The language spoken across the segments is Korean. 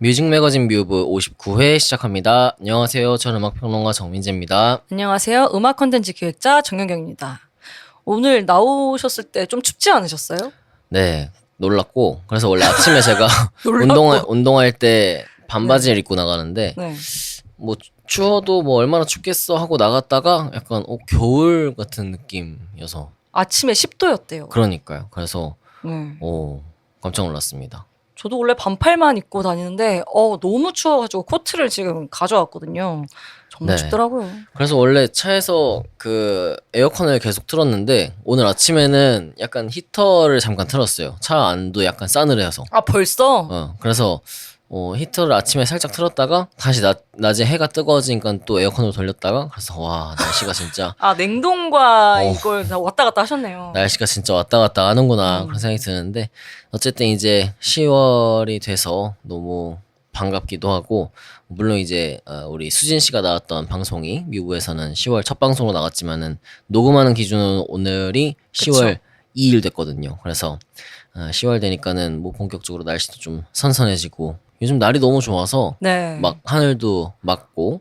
뮤직 매거진 뮤브 59회 시작합니다. 안녕하세요. 저는 음악평론가 정민재입니다. 안녕하세요. 음악 컨텐츠 기획자 정영경입니다. 오늘 나오셨을 때 좀 춥지 않으셨어요? 네, 놀랐고 그래서 원래 아침에 제가 놀랍고. 운동할 때 반바지를 입고 나가는데 네. 뭐 추워도 뭐 얼마나 춥겠어 하고 나갔다가 약간 겨울 같은 느낌이어서 아침에 10도였대요. 그러니까요. 그래서 네. 깜짝 놀랐습니다. 저도 원래 반팔만 입고 다니는데 너무 추워가지고 코트를 지금 가져왔거든요. 정말 네. 춥더라고요. 그래서 원래 차에서 그 에어컨을 계속 틀었는데 오늘 아침에는 약간 히터를 잠깐 틀었어요. 차 안도 약간 싸늘해서. 아 벌써? 그래서 히터를 아침에 살짝 틀었다가 다시 낮에 해가 뜨거워지니까 또 에어컨으로 돌렸다가 그래서 와 날씨가 진짜 아 냉동과 어. 이걸 다 왔다 갔다 하셨네요. 날씨가 진짜 왔다 갔다 하는구나 그런 생각이 드는데 어쨌든 이제 10월이 돼서 너무 반갑기도 하고 물론 이제 우리 수진 씨가 나왔던 방송이 뮤브에서는 10월 첫 방송으로 나갔지만은 녹음하는 기준은 오늘이 10월 2일 됐거든요. 그래서 10월 되니까는 뭐 본격적으로 날씨도 좀 선선해지고 요즘 날이 너무 좋아서 네. 막 하늘도 맑고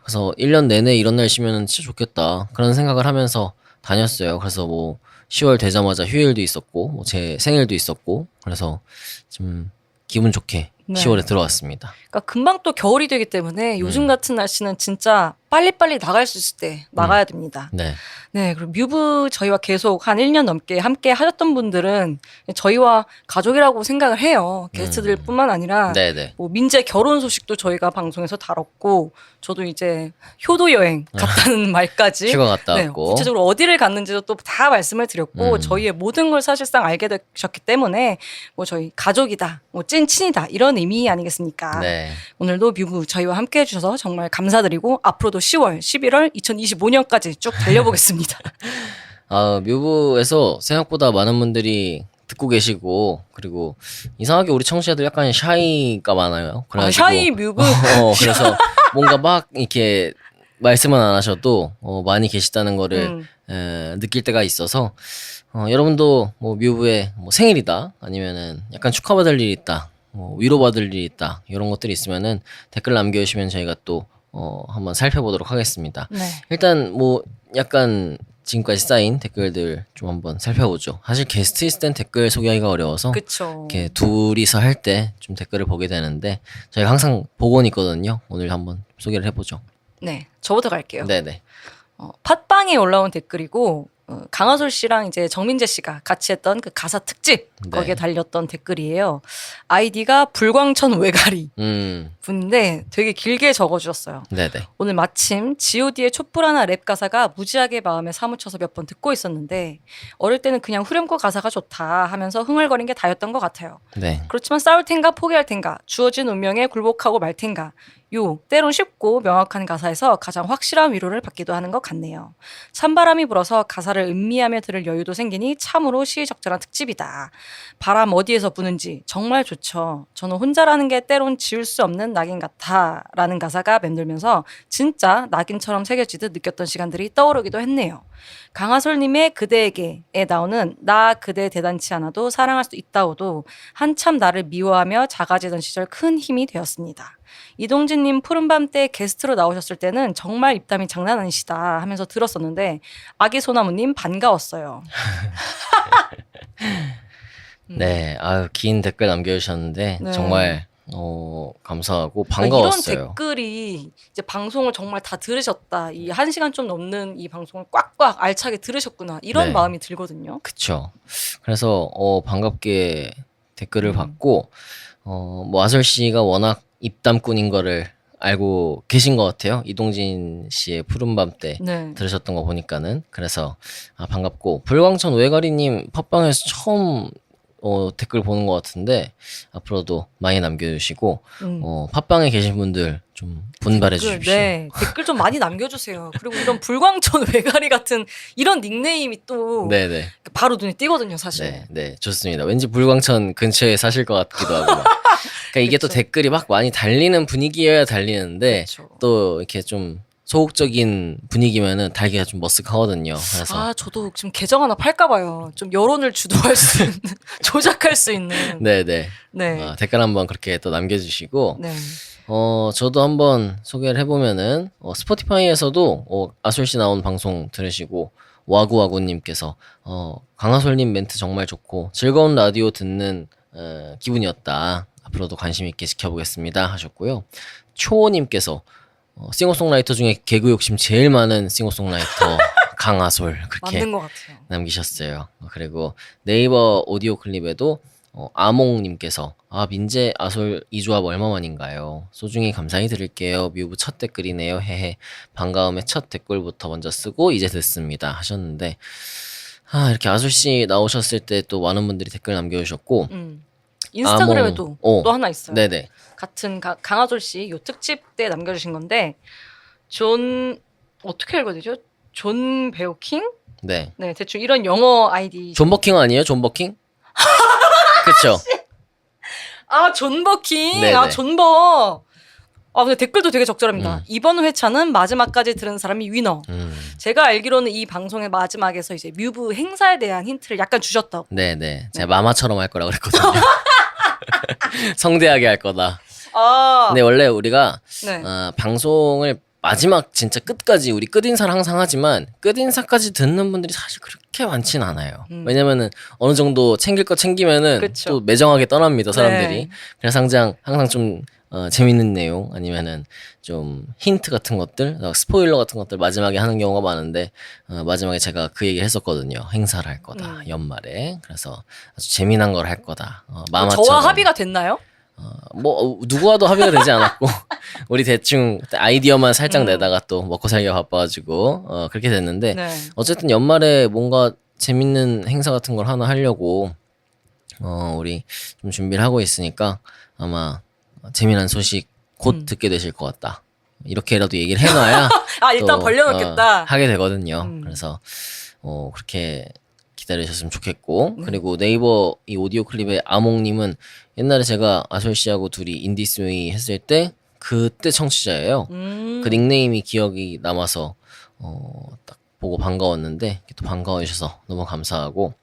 그래서 1년 내내 이런 날씨면 진짜 좋겠다 그런 생각을 하면서 다녔어요. 그래서 뭐 10월 되자마자 휴일도 있었고 뭐 제 생일도 있었고 그래서 좀 기분 좋게 네. 10월에 들어왔습니다. 그러니까 금방 또 겨울이 되기 때문에 요즘 같은 날씨는 진짜 빨리빨리 나갈 수 있을 때 나가야 됩니다. 네. 네, 그리고 뮤브 저희와 계속 한 1년 넘게 함께 하셨던 분들은 저희와 가족이라고 생각을 해요. 게스트들 뿐만 아니라 네네. 뭐 민재 결혼 소식도 저희가 방송에서 다뤘고 저도 이제 효도 여행 갔다는 말까지 휴가 갔다 네, 왔고 구체적으로 어디를 갔는지도 또 다 말씀을 드렸고 저희의 모든 걸 사실상 알게 되셨기 때문에 뭐 저희 가족이다, 뭐 찐친이다 이런 의미 아니겠습니까? 네. 오늘도 뮤브 저희와 함께 해주셔서 정말 감사드리고 앞으로도 10월, 11월, 2025년까지 쭉 달려보겠습니다. 뮤브에서 생각보다 많은 분들이 듣고 계시고 그리고 이상하게 우리 청취자들 약간 샤이가 많아요. 그래가지고 샤이 뮤브. 그래서 뭔가 막 이렇게 말씀은 안 하셔도 많이 계시다는 거를 느낄 때가 있어서 여러분도 뭐 뮤브의 뭐 생일이다 아니면은 약간 축하받을 일이 있다 뭐 위로받을 일이 있다 이런 것들이 있으면은 댓글 남겨주시면 저희가 또 한번 살펴보도록 하겠습니다. 네. 일단 뭐 약간 지금까지 쌓인 댓글들 좀 한번 살펴보죠. 사실 게스트 있을 땐 댓글 소개하기가 어려워서 그쵸. 이렇게 둘이서 할 때 좀 댓글을 보게 되는데 저희가 항상 복원이 있거든요. 오늘 한번 소개를 해보죠. 네. 저부터 갈게요. 네네. 팟빵에 올라온 댓글이고, 강하솔 씨랑 이제 정민재 씨가 같이 했던 그 가사 특집, 네. 거기에 달렸던 댓글이에요. 아이디가 불광천 외가리 분인데 되게 길게 적어주셨어요. 네네. 오늘 마침 G.O.D의 촛불 하나 랩 가사가 무지하게 마음에 사무쳐서 몇 번 듣고 있었는데 어릴 때는 그냥 후렴구 가사가 좋다 하면서 흥얼거린 게 다였던 것 같아요. 네. 그렇지만 싸울 텐가 포기할 텐가 주어진 운명에 굴복하고 말 텐가 때론 쉽고 명확한 가사에서 가장 확실한 위로를 받기도 하는 것 같네요. 찬바람이 불어서 가사를 음미하며 들을 여유도 생기니 참으로 시의적절한 특집이다. 바람 어디에서 부는지 정말 좋죠. 저는 혼자라는 게 때론 지울 수 없는 낙인 같아 라는 가사가 맴돌면서 진짜 낙인처럼 새겨지듯 느꼈던 시간들이 떠오르기도 했네요. 강하솔님의 그대에게에 나오는 나 그대 대단치 않아도 사랑할 수 있다오도 한참 나를 미워하며 작아지던 시절 큰 힘이 되었습니다. 이동진님 푸른밤 때 게스트로 나오셨을 때는 정말 입담이 장난 아니시다 하면서 들었었는데 아기 소나무님 반가웠어요. 네. 긴 댓글 남겨주셨는데 네. 정말 감사하고 그러니까 반가웠어요. 이런 댓글이 이제 방송을 정말 다 들으셨다. 이 1시간 좀 넘는 이 방송을 꽉꽉 알차게 들으셨구나. 이런 네. 마음이 들거든요. 그쵸. 그래서 반갑게 댓글을 받고 뭐 아솔 씨가 워낙 입담꾼인 거를 알고 계신 것 같아요. 이동진 씨의 푸른밤 때 네. 들으셨던 거 보니까는 그래서 반갑고 불광천 외가리님 팟빵에서 처음 댓글 보는 것 같은데 앞으로도 많이 남겨주시고 팟빵에 계신 분들 좀 분발해 주십시오. 네, 댓글 좀 많이 남겨주세요. 그리고 이런 불광천 외가리 같은 이런 닉네임이 또 네네. 바로 눈에 띄거든요, 사실. 네, 네, 좋습니다. 왠지 불광천 근처에 사실 것 같기도 하고. 그러니까 이게 또 그쵸. 댓글이 막 많이 달리는 분위기여야 달리는데 그쵸. 또 이렇게 좀 소극적인 분위기면은 달기가 좀 머쓱하거든요. 그래서 아, 저도 지금 계정 하나 팔까 봐요. 좀 여론을 주도할 수 있는, 조작할 수 있는. 네네. 네. 댓글 한번 그렇게 또 남겨주시고 네. 저도 한번 소개를 해보면은 스포티파이에서도 아솔씨 나온 방송 들으시고 와구와구님께서 강하솔님 멘트 정말 좋고 즐거운 라디오 듣는 기분이었다. 앞으로도 관심 있게 지켜보겠습니다 하셨고요. 초호님께서 싱어송라이터 중에 개그 욕심 제일 많은 싱어송라이터 강하솔 그렇게 맞는 것 같아요. 남기셨어요. 그리고 네이버 오디오 클립에도 아몽님께서 민재 아솔 이 조합 얼마만인가요? 소중히 감사히 드릴게요. 뮤브 첫 댓글이네요. 헤헤. 반가움에 첫 댓글부터 먼저 쓰고 이제 듣습니다 하셨는데 이렇게 아솔씨 나오셨을 때 또 많은 분들이 댓글 남겨주셨고 인스타그램에도 또 하나 있어요. 네네. 같은 강하솔 씨 요 특집 때 남겨주신 건데 존 어떻게 읽어야 되죠? 존 베오킹? 네. 네, 대충 이런 영어 아이디. 존 버킹 아니에요? 존 버킹? 그쵸? 아, 존 버킹. 네네. 아, 존버. 근데 댓글도 되게 적절합니다. 음. 이번 회차는 마지막까지 들은 사람이 위너. 제가 알기로는 이 방송의 마지막에서 이제 뮤브 행사에 대한 힌트를 약간 주셨다고. 네네. 제가 마마처럼 할 거라 그랬거든요. 성대하게 할 거다. 근데 원래 우리가 네. 방송을 마지막 진짜 끝까지 우리 끝인사를 항상 하지만 끝인사까지 듣는 분들이 사실 그렇게 많진 않아요. 왜냐면은 어느 정도 챙길 거 챙기면은 그쵸. 또 매정하게 떠납니다 사람들이. 네. 그래서 항상 좀 재밌는 내용 아니면은 좀 힌트 같은 것들, 스포일러 같은 것들 마지막에 하는 경우가 많은데 마지막에 제가 그 얘기를 했었거든요. 행사를 할 거다 연말에. 그래서 아주 재미난 걸 할 거다. 마마처럼. 저와 합의가 됐나요? 누구와도 합의가 되지 않았고 우리 대충 아이디어만 살짝 내다가 또 먹고 살기가 바빠가지고 그렇게 됐는데 네. 어쨌든 연말에 뭔가 재밌는 행사 같은 걸 하나 하려고 우리 좀 준비를 하고 있으니까 아마 재미난 소식 곧 듣게 되실 것 같다. 이렇게라도 얘기를 해놔야 일단 또, 벌려놓겠다. 하게 되거든요. 그래서 그렇게 기다리셨으면 좋겠고 그리고 네이버 이 오디오 클립의 아몽님은 옛날에 제가 아솔 씨하고 둘이 인디스웨이 했을 때 그때 청취자예요. 그 닉네임이 기억이 남아서 딱 보고 반가웠는데 또 반가워 주셔서 너무 감사하고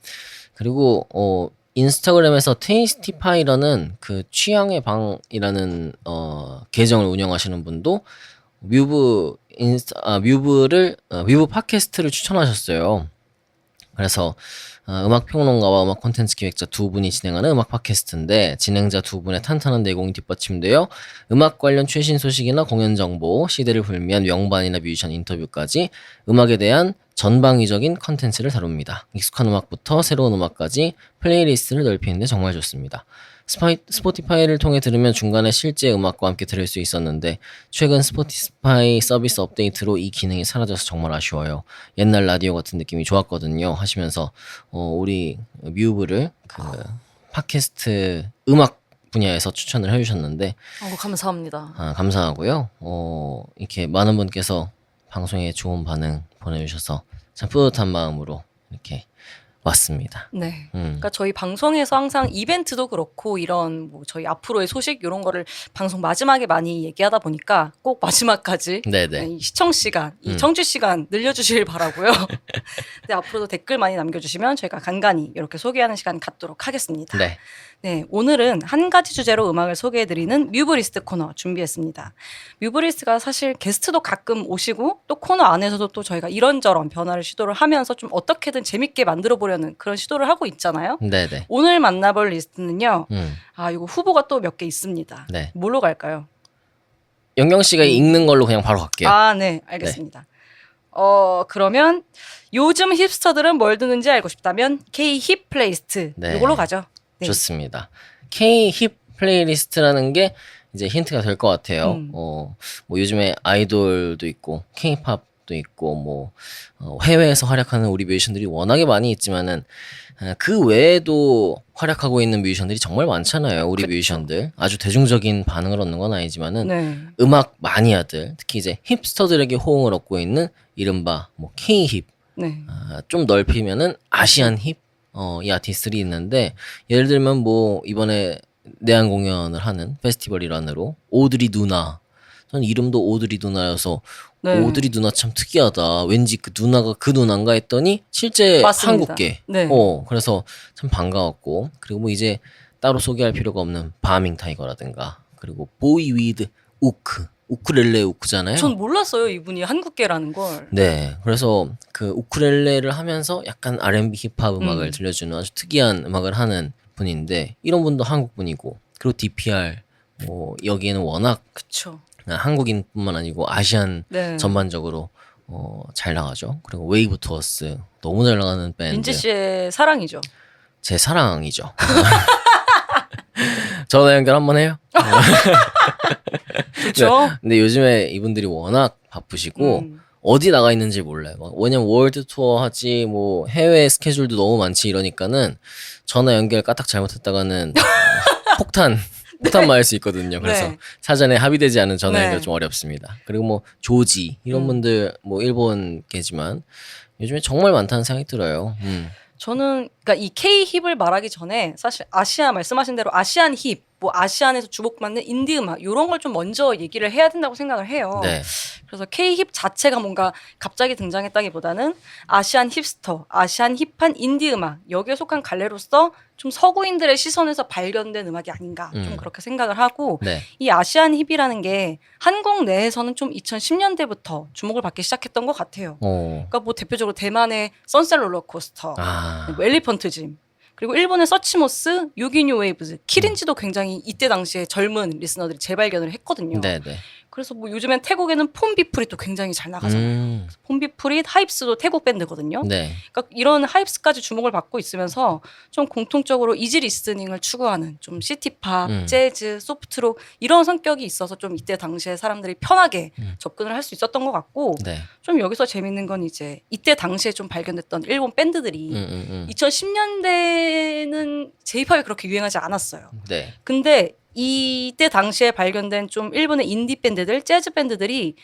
그리고 인스타그램에서 테이스티파이라는 그 취향의 방이라는 계정을 운영하시는 분도 뮤브를 뮤브 팟캐스트를 추천하셨어요. 그래서 음악 평론가와 음악 콘텐츠 기획자 두 분이 진행하는 음악 팟캐스트인데 진행자 두 분의 탄탄한 내공이 뒷받침되어 음악 관련 최신 소식이나 공연 정보, 시대를 불미한 명반이나 뮤지션 인터뷰까지 음악에 대한 전방위적인 컨텐츠를 다룹니다. 익숙한 음악부터 새로운 음악까지 플레이리스트를 넓히는데 정말 좋습니다. 스포티파이를 통해 들으면 중간에 실제 음악과 함께 들을 수 있었는데 최근 스포티파이 서비스 업데이트로 이 기능이 사라져서 정말 아쉬워요. 옛날 라디오 같은 느낌이 좋았거든요 하시면서 우리 뮤브를 그 팟캐스트 음악 분야에서 추천을 해주셨는데 감사합니다. 감사하고요. 이렇게 많은 분께서 방송에 좋은 반응 보내주셔서 참 뿌듯한 마음으로 이렇게 왔습니다. 네. 그러니까 저희 방송에서 항상 이벤트도 그렇고 이런 뭐 저희 앞으로의 소식 이런 거를 방송 마지막에 많이 얘기하다 보니까 꼭 마지막까지 네네. 이 시청 시간, 이 청취 시간 늘려주실 바라고요. 네, 앞으로도 댓글 많이 남겨주시면 저희가 간간히 이렇게 소개하는 시간 갖도록 하겠습니다. 네. 네, 오늘은 한 가지 주제로 음악을 소개해드리는 뮤브리스트 코너 준비했습니다. 뮤브리스트가 사실 게스트도 가끔 오시고 또 코너 안에서도 또 저희가 이런저런 변화를 시도를 하면서 좀 어떻게든 재밌게 만들어 보려는 그런 시도를 하고 있잖아요. 네네. 오늘 만나볼 리스트는요. 음. 이거 후보가 또 몇 개 있습니다. 네. 뭘로 갈까요? 영경 씨가 읽는 걸로 그냥 바로 갈게요. 네, 알겠습니다. 그러면 요즘 힙스터들은 뭘 듣는지 알고 싶다면 K-힙 플레이리스트 네. 이걸로 가죠. 네. 좋습니다. K-힙 플레이리스트라는 게 이제 힌트가 될 것 같아요. 뭐 요즘에 아이돌도 있고 K-팝도 있고 뭐 해외에서 활약하는 우리 뮤지션들이 워낙에 많이 있지만은 그 외에도 활약하고 있는 뮤지션들이 정말 많잖아요. 우리 뮤지션들 아주 대중적인 반응을 얻는 건 아니지만은 네. 음악 마니아들 특히 이제 힙스터들에게 호응을 얻고 있는 이른바 뭐 K-힙 네. 좀 넓히면은 아시안 힙 이 아티스트들이 있는데 예를 들면 뭐 이번에 내한 공연을 하는 페스티벌 일환으로 오드리 누나 저는 이름도 오드리 누나여서 네. 오드리 누나 참 특이하다. 왠지 그 누나가 그 누나인가 했더니 실제 맞습니다. 한국계. 네. 그래서 참 반가웠고 그리고 뭐 이제 따로 소개할 필요가 없는 바밍 타이거라든가 그리고 보이 위드 우크 우크렐레 우크잖아요. 전 몰랐어요 이분이 한국계라는 걸. 네, 그래서 그 우크렐레를 하면서 약간 R&B 힙합 음악을 음. 들려주는 아주 특이한 음악을 하는 분인데 이런 분도 한국 분이고 그리고 DPR 뭐 여기에는 워낙 그쵸. 한국인뿐만 아니고 아시안 네. 전반적으로 잘 나가죠. 그리고 웨이브 투어스 너무 잘 나가는 밴드. 민지 씨의 사랑이죠. 제 사랑이죠. 전화 연결 한번 해요. 그렇죠. 근데 요즘에 이분들이 워낙 바쁘시고 어디 나가 있는지 몰라요. 왜냐면 월드 투어 하지 뭐 해외 스케줄도 너무 많지 이러니까는 전화 연결 까딱 잘못했다가는 폭탄 맞을 수 있거든요. 그래서 네. 사전에 합의되지 않은 전화 연결 네. 좀 어렵습니다. 그리고 뭐 조지 이런 분들 뭐 일본계지만 요즘에 정말 많다는 생각이 들어요. 저는 그러니까 이 K 힙을 말하기 전에 사실 아시아 말씀하신 대로 아시안 힙, 뭐 아시안에서 주목받는 인디 음악 이런 걸 좀 먼저 얘기를 해야 된다고 생각을 해요. 네. 그래서 K 힙 자체가 뭔가 갑자기 등장했다기보다는 아시안 힙스터, 아시안 힙한 인디 음악 여기에 속한 갈래로서 좀 서구인들의 시선에서 발견된 음악이 아닌가 좀 그렇게 생각을 하고 네. 이 아시안 힙이라는 게 한국 내에서는 좀 2010년대부터 주목을 받기 시작했던 것 같아요. 그러니까 뭐 대표적으로 대만의 선셋 롤러코스터, 뭐 엘리펀트 짐, 그리고 일본의 서치모스, 유기뉴 웨이브즈, 키린지도 굉장히 이때 당시에 젊은 리스너들이 재발견을 했거든요. 네네. 그래서 뭐 요즘엔 태국에는 폼비프릿도 굉장히 잘 나가잖아요. 폼비프릿, 하입스도 태국 밴드거든요. 네. 그러니까 이런 하입스까지 주목을 받고 있으면서 좀 공통적으로 이지 리스닝을 추구하는 좀 시티팝, 재즈, 소프트록 이런 성격이 있어서 좀 이때 당시에 사람들이 편하게 접근을 할 수 있었던 것 같고 네. 좀 여기서 재밌는 건 이제 이때 당시에 좀 발견됐던 일본 밴드들이 2010년대는 J-팝이 그렇게 유행하지 않았어요. 네. 근데 이때 당시에 발견된 좀 일본의 인디 밴드들, 재즈 밴드들이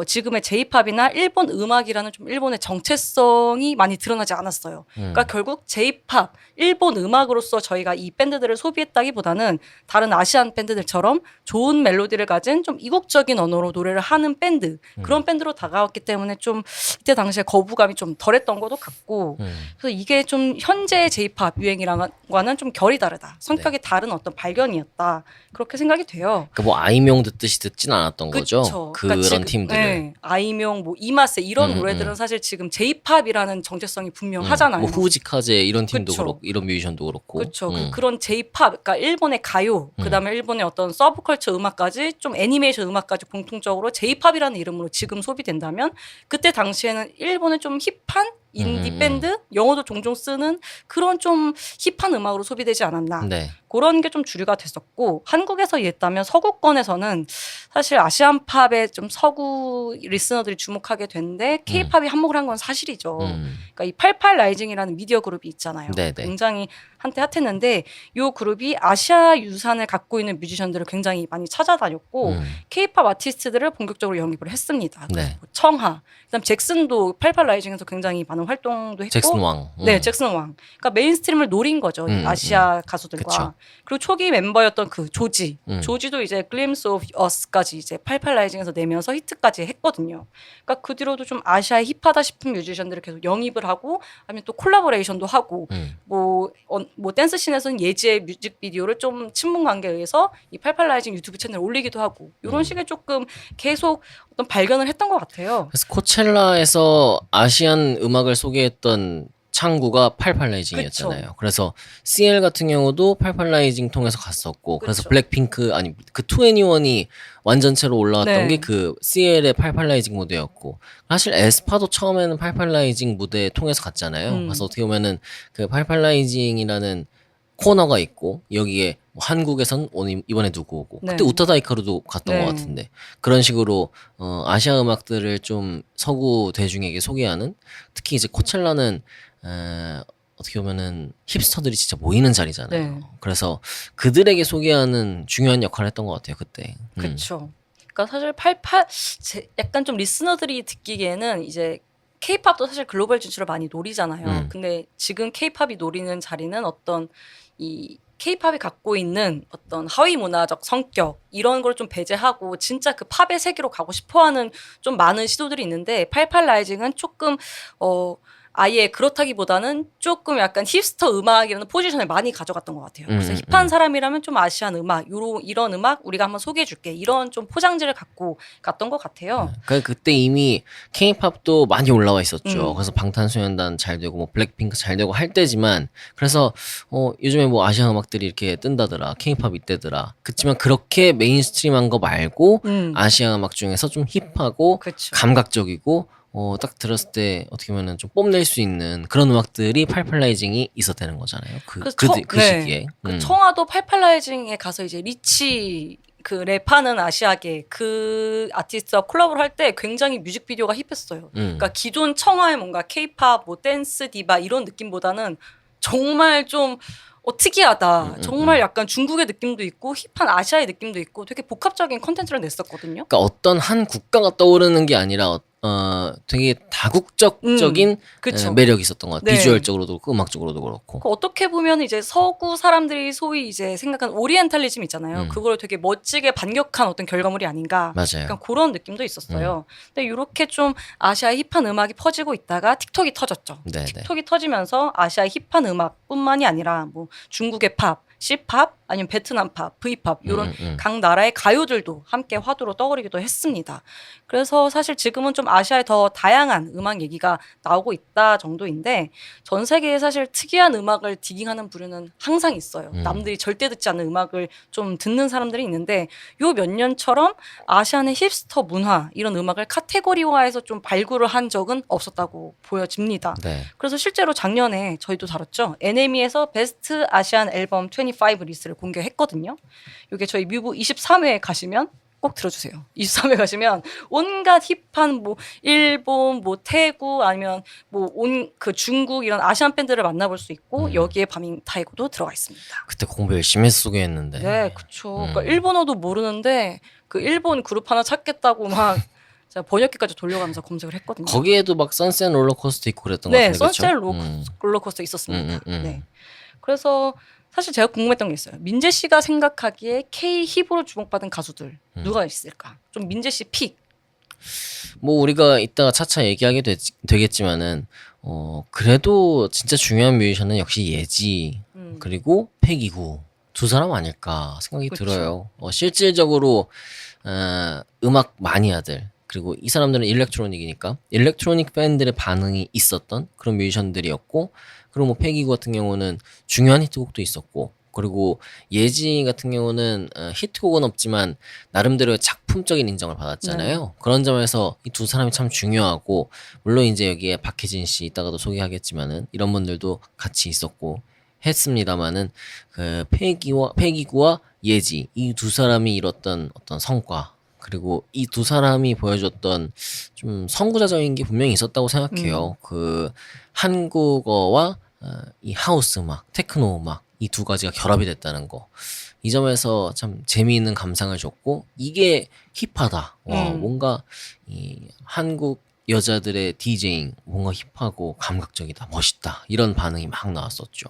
지금의 J-팝이나 일본 음악이라는 좀 일본의 정체성이 많이 드러나지 않았어요. 그러니까 결국 J-팝, 일본 음악으로서 저희가 이 밴드들을 소비했다기보다는 다른 아시안 밴드들처럼 좋은 멜로디를 가진 좀 이국적인 언어로 노래를 하는 밴드 그런 밴드로 다가왔기 때문에 좀 이때 당시에 거부감이 좀 덜했던 것도 같고 그래서 이게 좀 현재 J-팝 유행이랑과는 좀 결이 다르다. 성격이 다른 어떤 발견이었다. 그렇게 생각이 돼요. 그 뭐 아이명 듣듯이 듣진 않았던 거죠. 그쵸. 그런 그러니까 지금, 팀들을. 네, 아이명, 뭐 이마세 이런 노래들은 사실 지금 J-팝이라는 정체성이 분명하잖아요. 뭐 후지카제 이런 팀도 그쵸. 그렇고 이런 뮤지션도 그렇고. 그렇죠. 그런 J-팝, 그러니까 일본의 가요, 그다음에 일본의 어떤 서브컬처 음악까지 좀 애니메이션 음악까지 공통적으로 J-팝이라는 이름으로 지금 소비된다면 그때 당시에는 일본의 좀 힙한 인디 밴드, 영어도 종종 쓰는 그런 좀 힙한 음악으로 소비되지 않았나. 네. 그런 게 좀 주류가 됐었고 한국에서 이랬다면 서구권에서는 사실 아시안 팝에 좀 서구 리스너들이 주목하게 됐는데 K-팝이 한몫을 한 건 사실이죠. 그러니까 이 88 라이징이라는 미디어 그룹이 있잖아요. 네네. 굉장히 한때 핫했는데 이 그룹이 아시아 유산을 갖고 있는 뮤지션들을 굉장히 많이 찾아다녔고 K-팝 아티스트들을 본격적으로 영입을 했습니다. 네. 뭐 청하, 그다음 잭슨도 88 라이징에서 굉장히 많은 활동도 했고, 잭슨 왕. 네, 잭슨 왕. 그러니까 메인스트림을 노린 거죠. 이 아시아 가수들과. 그쵸. 그리고 초기 멤버였던 그 조지. 조지도 이제 Glimpse of Us까지 이제 88 라이징에서 내면서 히트까지 했거든요. 그러니까 그 뒤로도 좀 아시아에 힙하다 싶은 뮤지션들을 계속 영입을 하고 아니면 또 콜라보레이션도 하고 뭐 댄스 씬에서는 예지의 뮤직비디오를 좀 친분 관계에 의해서 이 88 라이징 유튜브 채널에 올리기도 하고 이런 식의 조금 계속 어떤 발견을 했던 것 같아요. 그래서 코첼라에서 아시안 음악을 소개했던 창구가 88 라이징이었잖아요. 그쵸. 그래서 CL 같은 경우도 88 라이징 통해서 갔었고 그래서 그쵸. 블랙핑크 아니 그 2NE1이 완전체로 올라왔던 네. 게 그 CL의 88 라이징 무대였고 사실 에스파도 처음에는 88 라이징 무대 통해서 갔잖아요. 그래서 어떻게 보면은 그 88 라이징이라는 코너가 있고 여기에 뭐 한국에선 오늘 이번에 누구 오고 네. 그때 우타다이카로도 갔던 네. 것 같은데 그런 식으로 아시아 음악들을 좀 서구 대중에게 소개하는 특히 이제 코첼라는 어떻게 보면은 힙스터들이 진짜 모이는 자리잖아요. 네. 그래서 그들에게 소개하는 중요한 역할을 했던 것 같아요 그때. 그렇죠. 그러니까 사실 88 약간 좀 리스너들이 듣기에는 이제 K-팝도 사실 글로벌 진출을 많이 노리잖아요. 근데 지금 K-팝이 노리는 자리는 어떤 이 K-팝이 갖고 있는 어떤 하위 문화적 성격 이런 걸 좀 배제하고 진짜 그 팝의 세계로 가고 싶어하는 좀 많은 시도들이 있는데 88라이징은 조금 아예 그렇다기보다는 조금 약간 힙스터 음악이라는 포지션을 많이 가져갔던 것 같아요. 그래서 힙한 사람이라면 좀 아시안 음악, 이런 음악 우리가 한번 소개해줄게. 이런 좀 포장지를 갖고 갔던 것 같아요. 그러니까 그때 이미 K-팝도 많이 올라와 있었죠. 음. 그래서 방탄소년단 잘 되고 뭐 블랙핑크 잘 되고 할 때지만 그래서 요즘에 뭐 아시아 음악들이 이렇게 뜬다더라. K-팝 이때더라. 그렇지만 그렇게 메인스트림한 거 말고 아시아 음악 중에서 좀 힙하고 그렇죠. 감각적이고 딱 들었을 때 어떻게 보면은 좀 뽐낼 수 있는 그런 음악들이 팔팔라이징이 있었다는 거잖아요. 그래서 그 시기에. 그 청아도 팔팔라이징에 가서 이제 리치 그 랩하는 아시아계 그 아티스트와 콜라보를 할 때 굉장히 뮤직비디오가 힙했어요. 그러니까 기존 청아의 뭔가 케이팝, 뭐 댄스 디바 이런 느낌보다는 정말 좀 특이하다. 정말 약간 중국의 느낌도 있고 힙한 아시아의 느낌도 있고 되게 복합적인 컨텐츠를 냈었거든요. 그러니까 어떤 한 국가가 떠오르는 게 아니라 되게 다국적적인 그쵸. 매력이 있었던 것 같아요. 네. 비주얼적으로도 그렇고 음악적으로도 그렇고. 그 어떻게 보면 이제 서구 사람들이 소위 이제 생각하는 오리엔탈리즘 있잖아요. 그걸 되게 멋지게 반격한 어떤 결과물이 아닌가. 맞아요. 약간 그런 느낌도 있었어요. 근데 이렇게 좀 아시아의 힙한 음악이 퍼지고 있다가 틱톡이 터졌죠. 네네. 틱톡이 터지면서 아시아의 힙한 음악뿐만이 아니라 뭐 중국의 팝, C팝 아니면 베트남 팝, V팝 이런 각 나라의 가요들도 함께 화두로 떠오르기도 했습니다. 그래서 사실 지금은 좀 아시아의 더 다양한 음악 얘기가 나오고 있다 정도인데 전 세계에 사실 특이한 음악을 디깅하는 부류는 항상 있어요. 남들이 절대 듣지 않는 음악을 좀 듣는 사람들이 있는데 요 몇 년처럼 아시안의 힙스터 문화 이런 음악을 카테고리화해서 좀 발굴을 한 적은 없었다고 보여집니다. 네. 그래서 실제로 작년에 저희도 다뤘죠. NME에서 베스트 아시안 앨범 25 리스트를 공개했거든요. 이게 저희 뮤브 23회에 가시면 꼭 들어주세요. 23회 가시면 온갖 힙한 뭐 일본, 뭐 태국 아니면 뭐 그 중국 이런 아시안 밴드를 만나볼 수 있고 여기에 바밍 타이거도 들어가 있습니다. 그때 공부 열심히 해서 소개했는데. 네, 그렇죠. 그러니까 일본어도 모르는데 그 일본 그룹 하나 찾겠다고 막 제가 번역기까지 돌려가면서 검색을 했거든요. 거기에도 막 선셋 롤러코스터 있고 그랬던 것 네, 같은데. 선셋 그렇죠? 롤러코스터 있었습니다. 음. 네. 그래서 사실 제가 궁금했던 게 있어요. 민재 씨가 생각하기에 K 힙으로 주목받은 가수들 누가 있을까? 좀 민재 씨 픽. 뭐 우리가 이따가 차차 얘기하게 되겠지만은 그래도 진짜 중요한 뮤지션은 역시 예지 그리고 패기구 두 사람 아닐까 생각이 그쵸. 들어요. 실질적으로 음악 마니아들 그리고 이 사람들은 일렉트로닉이니까 일렉트로닉 팬들의 반응이 있었던 그런 뮤지션들이었고 그리고 뭐 패기구 같은 경우는 중요한 히트곡도 있었고 그리고 예지 같은 경우는 히트곡은 없지만 나름대로의 작품적인 인정을 받았잖아요. 그런 점에서 이 두 사람이 참 중요하고 물론 이제 여기에 박혜진 씨 이따가도 소개하겠지만은 이런 분들도 같이 있었고 했습니다만은 그 패기구와 예지 이 두 사람이 이뤘던 어떤 성과 그리고 이 두 사람이 보여줬던 좀 선구자적인 게 분명히 있었다고 생각해요. 그 한국어와 이 하우스 음악, 테크노 음악 이 두 가지가 결합이 됐다는 거. 이 점에서 참 재미있는 감상을 줬고 이게 힙하다. 와, 뭔가 이 한국 여자들의 디제잉 뭔가 힙하고 감각적이다, 멋있다 이런 반응이 막 나왔었죠.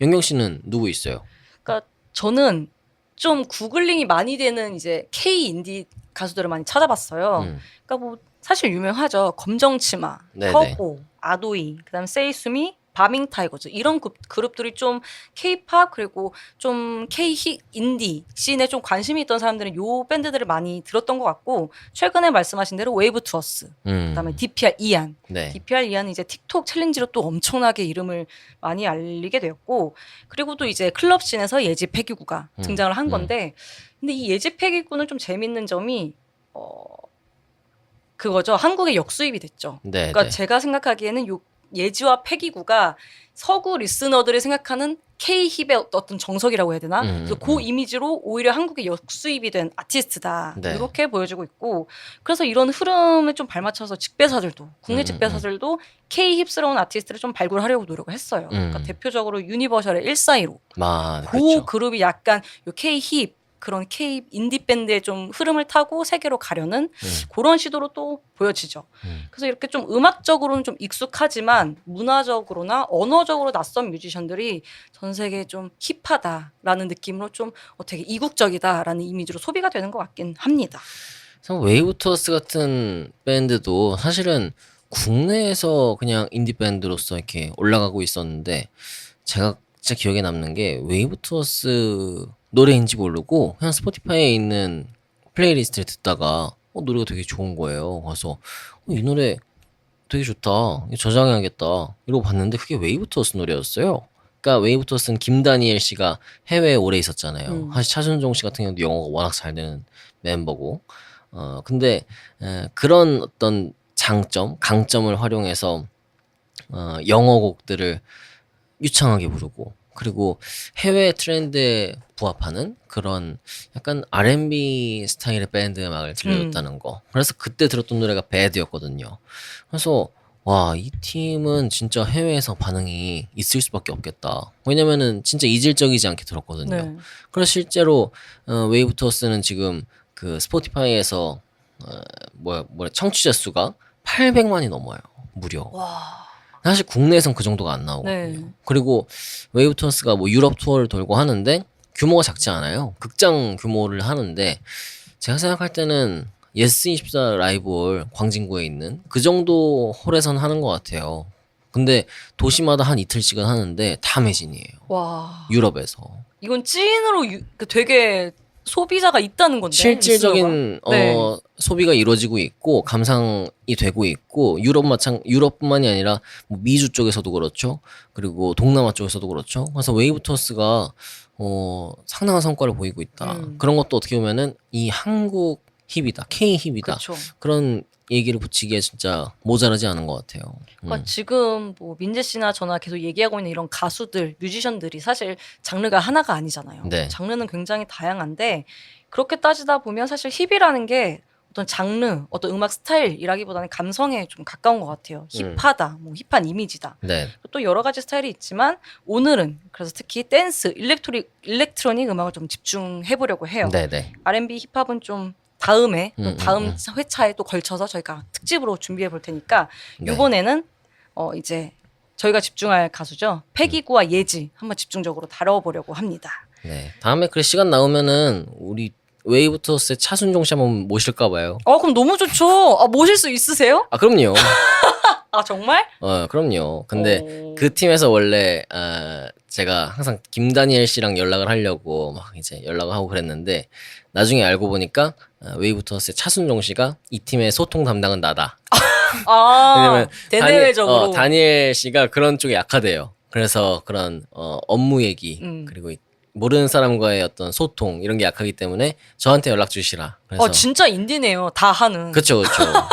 영경 씨는 누구 있어요? 그러니까 저는 좀 구글링이 많이 되는 이제 K 인디 가수들을 많이 찾아봤어요. 그러니까 뭐 사실 유명하죠. 검정치마, 네네. 터보, 아도이, 그다음에 세이수미, 바밍 타이거즈 이런 그룹들이 좀 K-팝 그리고 좀 K 인디 씬에 좀 관심이 있던 사람들은 요 밴드들을 많이 들었던 것 같고 최근에 말씀하신 대로 웨이브 투어스, 그다음에 DPR 이안, 네. DPR 이안이 이제 틱톡 챌린지로 또 엄청나게 이름을 많이 알리게 되었고 그리고 또 이제 클럽 씬에서 예지 패기구가 등장을 한 건데 근데 이 예지 패기구는 좀 재밌는 점이 그거죠. 한국에 역수입이 됐죠. 네. 그러니까 제가 생각하기에는 요 예지와 패기구가 서구 리스너들이 생각하는 K-힙의 어떤 정석이라고 해야 되나? 그래서 그 이미지로 오히려 한국에 역수입이 된 아티스트다. 네. 이렇게 보여지고 있고 그래서 이런 흐름에 좀 발맞춰서 직배사들도 국내 직배사들도 K-힙스러운 아티스트를 좀 발굴하려고 노력을 했어요. 그러니까 대표적으로 유니버셜의 142로 그 그 그룹이 약간 요 K-힙 그런 K 인디 밴드의 좀 흐름을 타고 세계로 가려는 그런 시도로 또 보여지죠. 그래서 이렇게 좀 음악적으로는 좀 익숙하지만 문화적으로나 언어적으로 낯선 뮤지션들이 전 세계에 좀 힙하다라는 느낌으로 좀 되게 이국적이다라는 이미지로 소비가 되는 것 같긴 합니다. 웨이브 투어스 같은 밴드도 사실은 국내에서 그냥 인디 밴드로서 이렇게 올라가고 있었는데 제가 진짜 기억에 남는 게 웨이브 투어스 노래인지 모르고 그냥 스포티파이에 있는 플레이리스트를 듣다가 노래가 되게 좋은 거예요. 그래서 이 노래 되게 좋다. 이거 저장해야겠다. 이러고 봤는데 그게 웨이브 투어스 노래였어요. 그러니까 웨이브 투어스는 김다니엘 씨가 해외에 오래 있었잖아요. 사실 차순종 씨 같은 경우도 영어가 워낙 잘 되는 멤버고. 근데 그런 어떤 장점, 강점을 활용해서 영어 곡들을 유창하게 부르고 그리고 해외 트렌드에 부합하는 그런 약간 R&B 스타일의 밴드 음악을 들려줬다는 거. 그래서 그때 들었던 노래가 배드였거든요. 그래서 와, 이 팀은 진짜 해외에서 반응이 있을 수밖에 없겠다. 왜냐면은 진짜 이질적이지 않게 들었거든요. 네. 그래서 실제로 웨이브 투어스는 지금 그 스포티파이에서 청취자 수가 800만이 넘어요. 무려. 와. 사실 국내에선 그 정도가 안 나오거든요. 네. 그리고 웨이브 투어스가 뭐 유럽 투어를 돌고 하는데 규모가 작지 않아요. 극장 규모를 하는데 제가 생각할 때는 예스24 라이브홀 광진구에 있는 그 정도 홀에선 하는 것 같아요. 근데 도시마다 한 이틀씩은 하는데 다 매진이에요. 와. 유럽에서. 이건 찐으로 되게 소비자가 있다는 건데. 실질적인 네. 소비가 이루어지고 있고 감상이 되고 있고 유럽뿐만이 아니라 뭐 미주 쪽에서도 그렇죠. 그리고 동남아 쪽에서도 그렇죠. 그래서 웨이브 투어스가 상당한 성과를 보이고 있다. 그런 것도 어떻게 보면은 이 한국 힙이다, K 힙이다. 그렇죠. 그런 얘기를 붙이기에 진짜 모자라지 않은 것 같아요. 그러니까 지금 뭐 민재 씨나 저나 계속 얘기하고 있는 이런 가수들, 뮤지션들이 사실 장르가 하나가 아니잖아요. 네. 장르는 굉장히 다양한데 그렇게 따지다 보면 사실 힙이라는 게 어떤 장르, 어떤 음악 스타일이라기보다는 감성에 좀 가까운 것 같아요. 힙하다, 뭐 힙한 이미지다. 네. 또 여러 가지 스타일이 있지만 오늘은 그래서 특히 댄스, 일렉트로닉 음악을 좀 집중해 보려고 해요. 네네. R&B 힙합은 좀 다음에 다음 회차에 또 걸쳐서 저희가 특집으로 준비해 볼 테니까 네. 이번에는 이제 저희가 집중할 가수죠. 패기구와 예지 한번 집중적으로 다뤄보려고 합니다. 네. 다음에 그래 시간 나오면은 우리 웨이브 투어스의 차순종 씨 한번 모실까 봐요. 그럼 너무 좋죠. 모실 수 있으세요? 아, 그럼요. 정말? 그럼요. 근데 그 팀에서 원래 제가 항상 김다니엘 씨랑 연락을 하려고 막 이제 연락을 하고 그랬는데 나중에 알고 보니까 웨이브 투어스의 차순종 씨가 이 팀의 소통 담당은 나다. 왜냐면 대내외적으로 다니엘 씨가 그런 쪽에 약하대요. 그래서 그런 업무 얘기 그리고 모르는 사람과의 어떤 소통 이런 게 약하기 때문에 저한테 연락 주시라. 그래서 진짜 인디네요. 다 하는. 그쵸.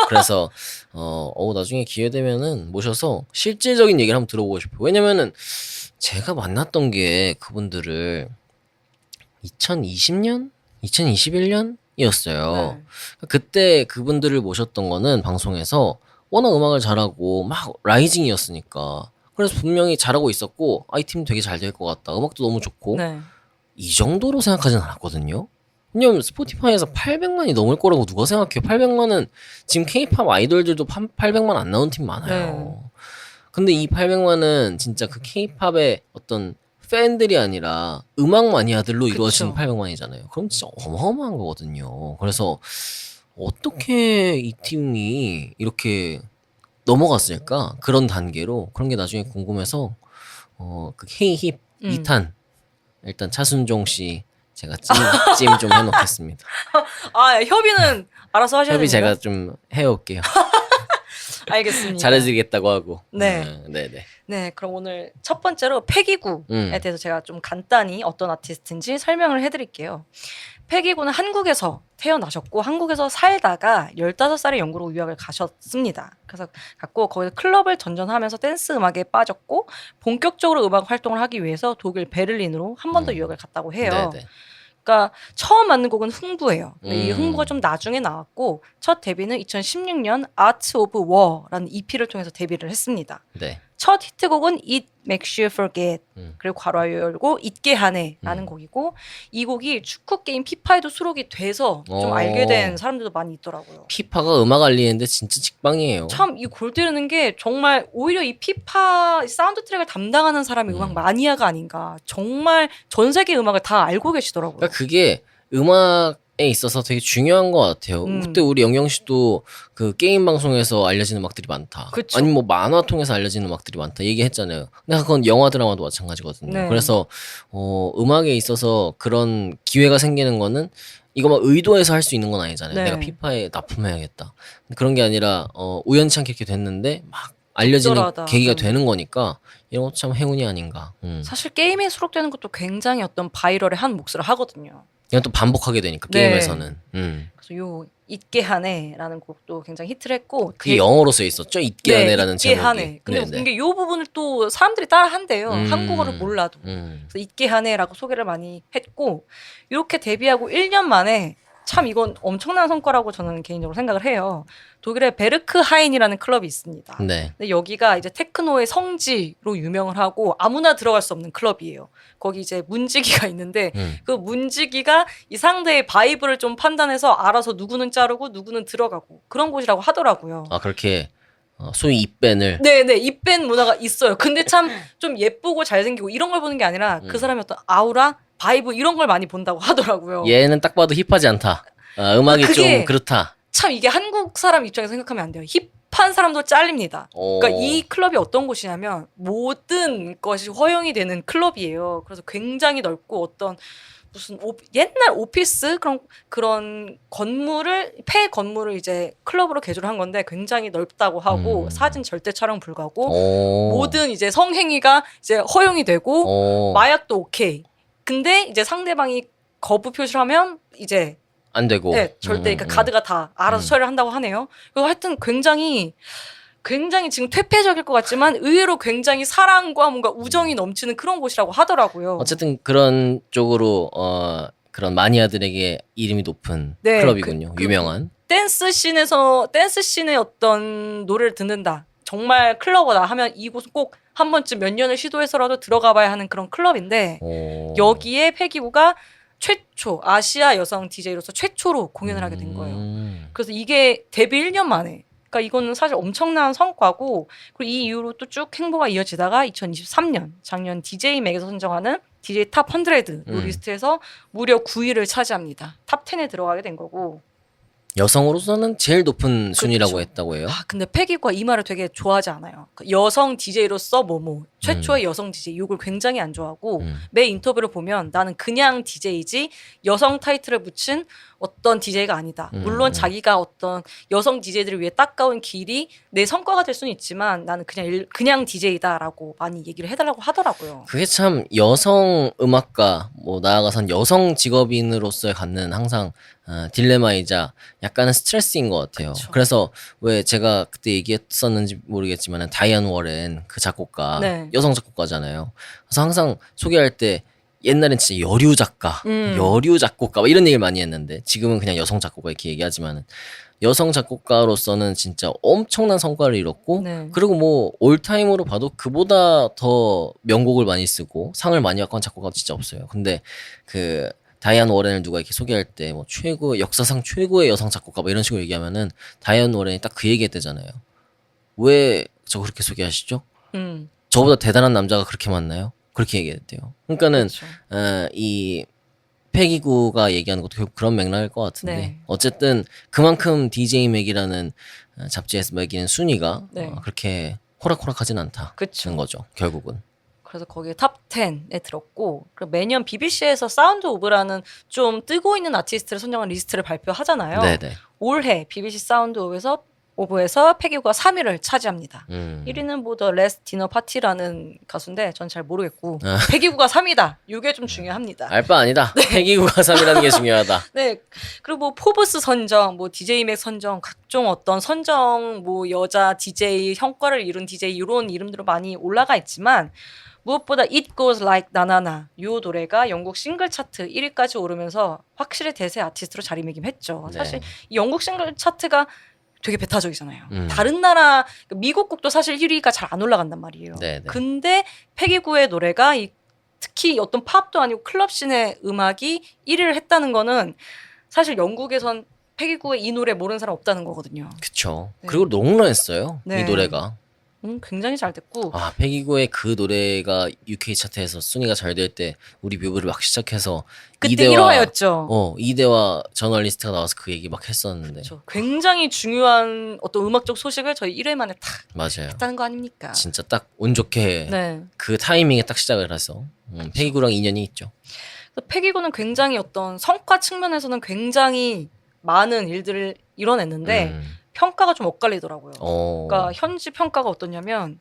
그래서 나중에 기회 되면은 모셔서 실질적인 얘기를 한번 들어보고 싶어요. 왜냐면은 제가 만났던 게 그분들을 2020년, 2021년이었어요. 네. 그때 그분들을 모셨던 거는 방송에서 워낙 음악을 잘하고 막 라이징이었으니까. 그래서 분명히 잘하고 있었고 이 팀 되게 잘 될 것 같다. 음악도 너무 좋고 네. 이 정도로 생각하진 않았거든요. 왜냐면 스포티파이에서 800만이 넘을 거라고 누가 생각해요? 800만은 지금 K-팝 아이돌들도 800만 안 나온 팀 많아요. 근데 이 800만은 진짜 그 K-팝의 어떤 팬들이 아니라 음악 마니아들로 이루어진 800만이잖아요. 그럼 진짜 어마어마한 거거든요. 그래서 어떻게 이 팀이 이렇게 넘어갔을까? 그런 단계로 그런 게 나중에 궁금해서 그 K-힙 2탄 일단 차순종 씨 제가 찜 좀 해놓겠습니다. 협의는 알아서 하셔야 됩니다. 협의 제가 좀 해올게요. 알겠습니다. 잘해드리겠다고 하고. 네. 네네. 네, 그럼 오늘 첫 번째로 패기구에 대해서 제가 좀 간단히 어떤 아티스트인지 설명을 해드릴게요. 패기구는 한국에서 태어나셨고 한국에서 살다가 15살에 영국으로 유학을 가셨습니다. 그래서 거기서 클럽을 전전하면서 댄스 음악에 빠졌고 본격적으로 음악 활동을 하기 위해서 독일 베를린으로 한 번 더 유학을 갔다고 해요. 네네. 그러니까 처음 만든 곡은 흥부예요. 이 흥부가 좀 나중에 나왔고 첫 데뷔는 2016년 Art of War라는 EP를 통해서 데뷔를 했습니다. 네. 첫 히트곡은 It Makes You Forget 그리고 괄호 열고 잊게 하네라는 곡이고 이 곡이 축구 게임 피파에도 수록이 돼서 좀 알게 된 사람들도 많이 있더라고요. 피파가 음악 알리는데 진짜 직방이에요. 참 이 골 때리는 게 정말 오히려 이 피파 사운드 트랙을 담당하는 사람이 음악 마니아가 아닌가. 정말 전 세계 음악을 다 알고 계시더라고요. 그러니까 그게 음악에 있어서 되게 중요한 것 같아요. 그때 우리 영경 씨도 그 게임 방송에서 알려진 음악들이 많다. 그쵸. 아니면 뭐 만화 통해서 알려진 음악들이 많다. 얘기했잖아요. 근데 그건 영화 드라마도 마찬가지거든요. 네. 그래서 음악에 있어서 그런 기회가 생기는 거는 이거 막 의도해서 할 수 있는 건 아니잖아요. 네. 내가 피파에 납품해야겠다. 그런 게 아니라 우연치 않게 이렇게 됐는데 막 알려지는 적절하다. 계기가 되는 거니까 이런 것도 참 행운이 아닌가. 사실 게임에 수록되는 것도 굉장히 어떤 바이럴의 한 몫을 하거든요. 이건 또 반복하게 되니까 네. 게임에서는. 그래서 요 잊게 하네라는 곡도 굉장히 히트를 했고 그게 영어로 써 있었죠. 잊게 하네라는 잊게 제목이. 하네. 근데 네네. 웃긴 게 요 부분을 또 사람들이 따라 한대요. 한국어를 몰라도. 그래서 잊게 하네라고 소개를 많이 했고 이렇게 데뷔하고 1년 만에 참 이건 엄청난 성과라고 저는 개인적으로 생각을 해요. 독일의 베르크하인이라는 클럽이 있습니다. 네. 근데 여기가 이제 테크노의 성지로 유명을 하고 아무나 들어갈 수 없는 클럽이에요. 거기 이제 문지기가 있는데 그 문지기가 이 상대의 바이브를 좀 판단해서 알아서 누구는 자르고 누구는 들어가고 그런 곳이라고 하더라고요. 아 그렇게 소위 입밴을. 네네 입밴 문화가 있어요. 근데 참 좀 예쁘고 잘생기고 이런 걸 보는 게 아니라 그 사람의 어떤 아우라, 바이브 이런 걸 많이 본다고 하더라고요. 얘는 딱 봐도 힙하지 않다. 음악이 그게 좀 그렇다. 참 이게 한국 사람 입장에서 생각하면 안 돼요. 힙한 사람도 잘립니다. 그러니까 이 클럽이 어떤 곳이냐면 모든 것이 허용이 되는 클럽이에요. 그래서 굉장히 넓고 어떤 무슨 옛날 오피스 그런 건물을 폐 건물을 이제 클럽으로 개조를 한 건데 굉장히 넓다고 하고 사진 절대 촬영 불가고 모든 이제 성행위가 이제 허용이 되고 마약도 오케이. 근데 이제 상대방이 거부 표시를 하면 이제 안 되고. 네, 절대 그러니까 가드가 다 알아서 처리를 한다고 하네요. 그래서 하여튼 굉장히 지금 퇴폐적일 것 같지만 의외로 굉장히 사랑과 뭔가 우정이 넘치는 그런 곳이라고 하더라고요. 어쨌든 그런 쪽으로 그런 마니아들에게 이름이 높은 네, 클럽이군요. 유명한. 댄스 씬의 어떤 노래를 듣는다. 정말 클러버다 하면 이곳은 꼭 한 번쯤 몇 년을 시도해서라도 들어가봐야 하는 그런 클럽인데 여기에 패기구가 최초 아시아 여성 DJ로서 최초로 공연을 하게 된 거예요. 그래서 이게 데뷔 1년 만에. 그러니까 이거는 사실 엄청난 성과고 그리고 이 이후로 또 쭉 행보가 이어지다가 2023년 작년 DJ 맥에서 선정하는 DJ 탑 100 리스트에서 무려 9위를 차지합니다. 탑 10에 들어가게 된 거고. 여성으로서는 제일 높은 순위라고 그렇죠. 했다고 해요. 근데 패기구가 이 말을 되게 좋아하지 않아요. 여성 DJ로서 뭐뭐 최초의 여성 DJ 이걸 굉장히 안 좋아하고 매 인터뷰를 보면 나는 그냥 DJ이지 여성 타이틀을 붙인 어떤 DJ가 아니다. 물론 자기가 어떤 여성 DJ들을 위해 닦아온 길이 내 성과가 될 수는 있지만 나는 그냥 DJ다라고 많이 얘기를 해달라고 하더라고요. 그게 참 여성 음악가 뭐 나아가선 여성 직업인으로서의 갖는 항상 딜레마이자 약간은 스트레스인 것 같아요. 그쵸. 그래서 왜 제가 그때 얘기했었는지 모르겠지만 다이안 워렌 그 작곡가 네. 여성 작곡가잖아요. 그래서 항상 소개할 때 옛날엔 진짜 여류 작가, 여류 작곡가 막 이런 얘기를 많이 했는데 지금은 그냥 여성 작곡가 이렇게 얘기하지만은 여성 작곡가로서는 진짜 엄청난 성과를 이뤘고 네. 그리고 뭐 올타임으로 봐도 그보다 더 명곡을 많이 쓰고 상을 많이 받고 한 작곡가도 진짜 없어요. 근데 그 다이안 워렌을 누가 이렇게 소개할 때 뭐 역사상 최고의 여성 작곡가 뭐 이런 식으로 얘기하면은 다이안 워렌이 딱 그 얘기했대잖아요. 왜 저 그렇게 소개하시죠? 저보다 대단한 남자가 그렇게 많나요? 그렇게 얘기했대요. 그러니까는 그렇죠. 이 패기구가 얘기하는 것도 결국 그런 맥락일 것 같은데 네. 어쨌든 그만큼 DJ 맥이라는 잡지에서 매기는 순위가 네. 그렇게 호락호락하진 않다는 그쵸. 거죠. 결국은. 그래서 거기에 탑 10에 들었고 그리고 매년 BBC에서 사운드 오브라는 좀 뜨고 있는 아티스트를 선정한 리스트를 발표하잖아요. 네네. 올해 BBC 사운드 오브에서 패기구가 3위를 차지합니다. 1위는 뭐 더 레스트 디너 파티라는 가수인데 전 잘 모르겠고 패기구가 3위다. 이게 좀 중요합니다. 알 바 아니다. 패기구가 3이라는 게 중요하다. 네. 그리고 뭐 포브스 선정, 뭐 DJ 맥 선정, 각종 어떤 선정, 뭐 여자 DJ, 성과를 이룬 DJ 이런 이름들로 많이 올라가 있지만 무엇보다 It Goes Like 나나나 이 노래가 영국 싱글 차트 1위까지 오르면서 확실히 대세 아티스트로 자리매김했죠. 네. 사실 이 영국 싱글 차트가 되게 배타적이잖아요. 음. 다른 나라 미국 곡도 사실 1위가 잘 안 올라간단 말이에요. 네네. 근데 패기구의 노래가 특히 어떤 팝도 아니고 클럽씬의 음악이 1위를 했다는 거는 사실 영국에선 패기구의 이 노래 모르는 사람 없다는 거거든요. 그쵸. 네. 그리고 롱런했어요. 네. 이 노래가. 굉장히 잘 됐고 아, 패기구의 그 노래가 UK 차트에서 순위가 잘 될 때 우리 뮤비를 막 시작해서 그때 1화였죠. 이대화 저널리스트가 나와서 그 얘기 막 했었는데. 그렇죠. 굉장히 중요한 어떤 음악적 소식을 저희 1회 만에 탁 맞아요. 했다는 거 아닙니까? 진짜 딱 운 좋게 네. 그 타이밍에 딱 시작을 해서 패기구랑 인연이 있죠. 패기구는 굉장히 어떤 성과 측면에서는 굉장히 많은 일들을 이뤄냈는데 평가가 좀 엇갈리더라고요. 그러니까 현지 평가가 어떠냐면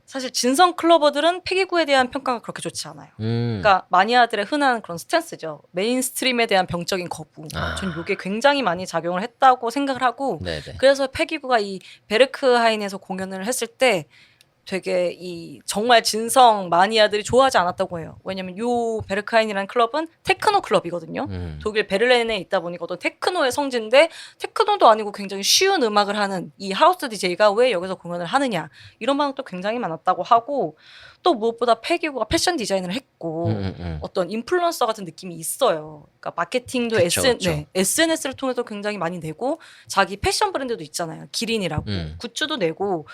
사실 진성 클러버들은 패기구에 대한 평가가 그렇게 좋지 않아요. 그러니까 마니아들의 흔한 그런 스탠스죠. 메인스트림에 대한 병적인 거부. 전 이게 굉장히 많이 작용을 했다고 생각을 하고 네네. 그래서 패기구가 이 베르크하인에서 공연을 했을 때 되게 정말 진성 마니아들이 좋아하지 않았다고 해요. 왜냐면 요 베르크하인이라는 클럽은 테크노 클럽이거든요. 독일 베를린에 있다 보니까 어떤 테크노의 성지인데 테크노도 아니고 굉장히 쉬운 음악을 하는 이 하우스 DJ가 왜 여기서 공연을 하느냐 이런 반응도 굉장히 많았다고 하고 또 무엇보다 패기구가 패션 디자인을 했고 어떤 인플루언서 같은 느낌이 있어요. 그러니까 마케팅도 그쵸. SNS를 통해서 굉장히 많이 내고 자기 패션 브랜드도 있잖아요. 기린이라고 굿즈도 내고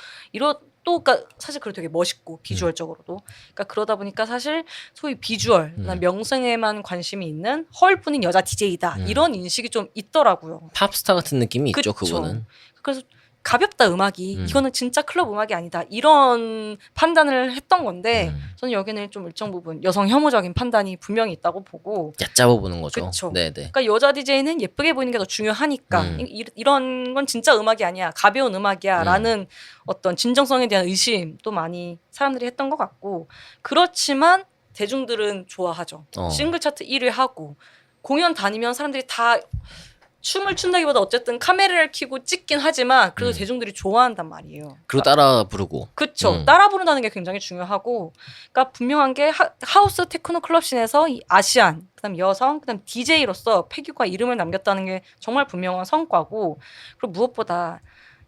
그러니까 사실 그게 되게 멋있고 비주얼적으로도 그러니까 그러다 보니까 사실 소위 비주얼 그다음 명성에만 관심이 있는 허울뿐인 여자 DJ다 이런 인식이 좀 있더라고요. 팝스타 같은 느낌이 있죠. 그쵸. 그거는. 그래서 가볍다 음악이 이거는 진짜 클럽 음악이 아니다 이런 판단을 했던 건데 저는 여기는 좀 일정 부분 여성 혐오적인 판단이 분명히 있다고 보고 얕잡아 보는 거죠. 그쵸. 네네. 그러니까 여자 DJ는 예쁘게 보이는 게 더 중요하니까 이런 건 진짜 음악이 아니야 가벼운 음악이야 라는 어떤 진정성에 대한 의심도 많이 사람들이 했던 것 같고 그렇지만 대중들은 좋아하죠. 싱글 차트 1위 하고 공연 다니면 사람들이 다 춤을 춘다기보다 어쨌든 카메라를 켜고 찍긴 하지만 그래도 대중들이 좋아한단 말이에요. 그리고 따라 부르고. 그쵸. 따라 부른다는 게 굉장히 중요하고 그러니까 분명한 게 하우스 테크노 클럽씬에서 이 아시안 그다음 여성 그다음 DJ로서 패기구가 이름을 남겼다는 게 정말 분명한 성과고 그리고 무엇보다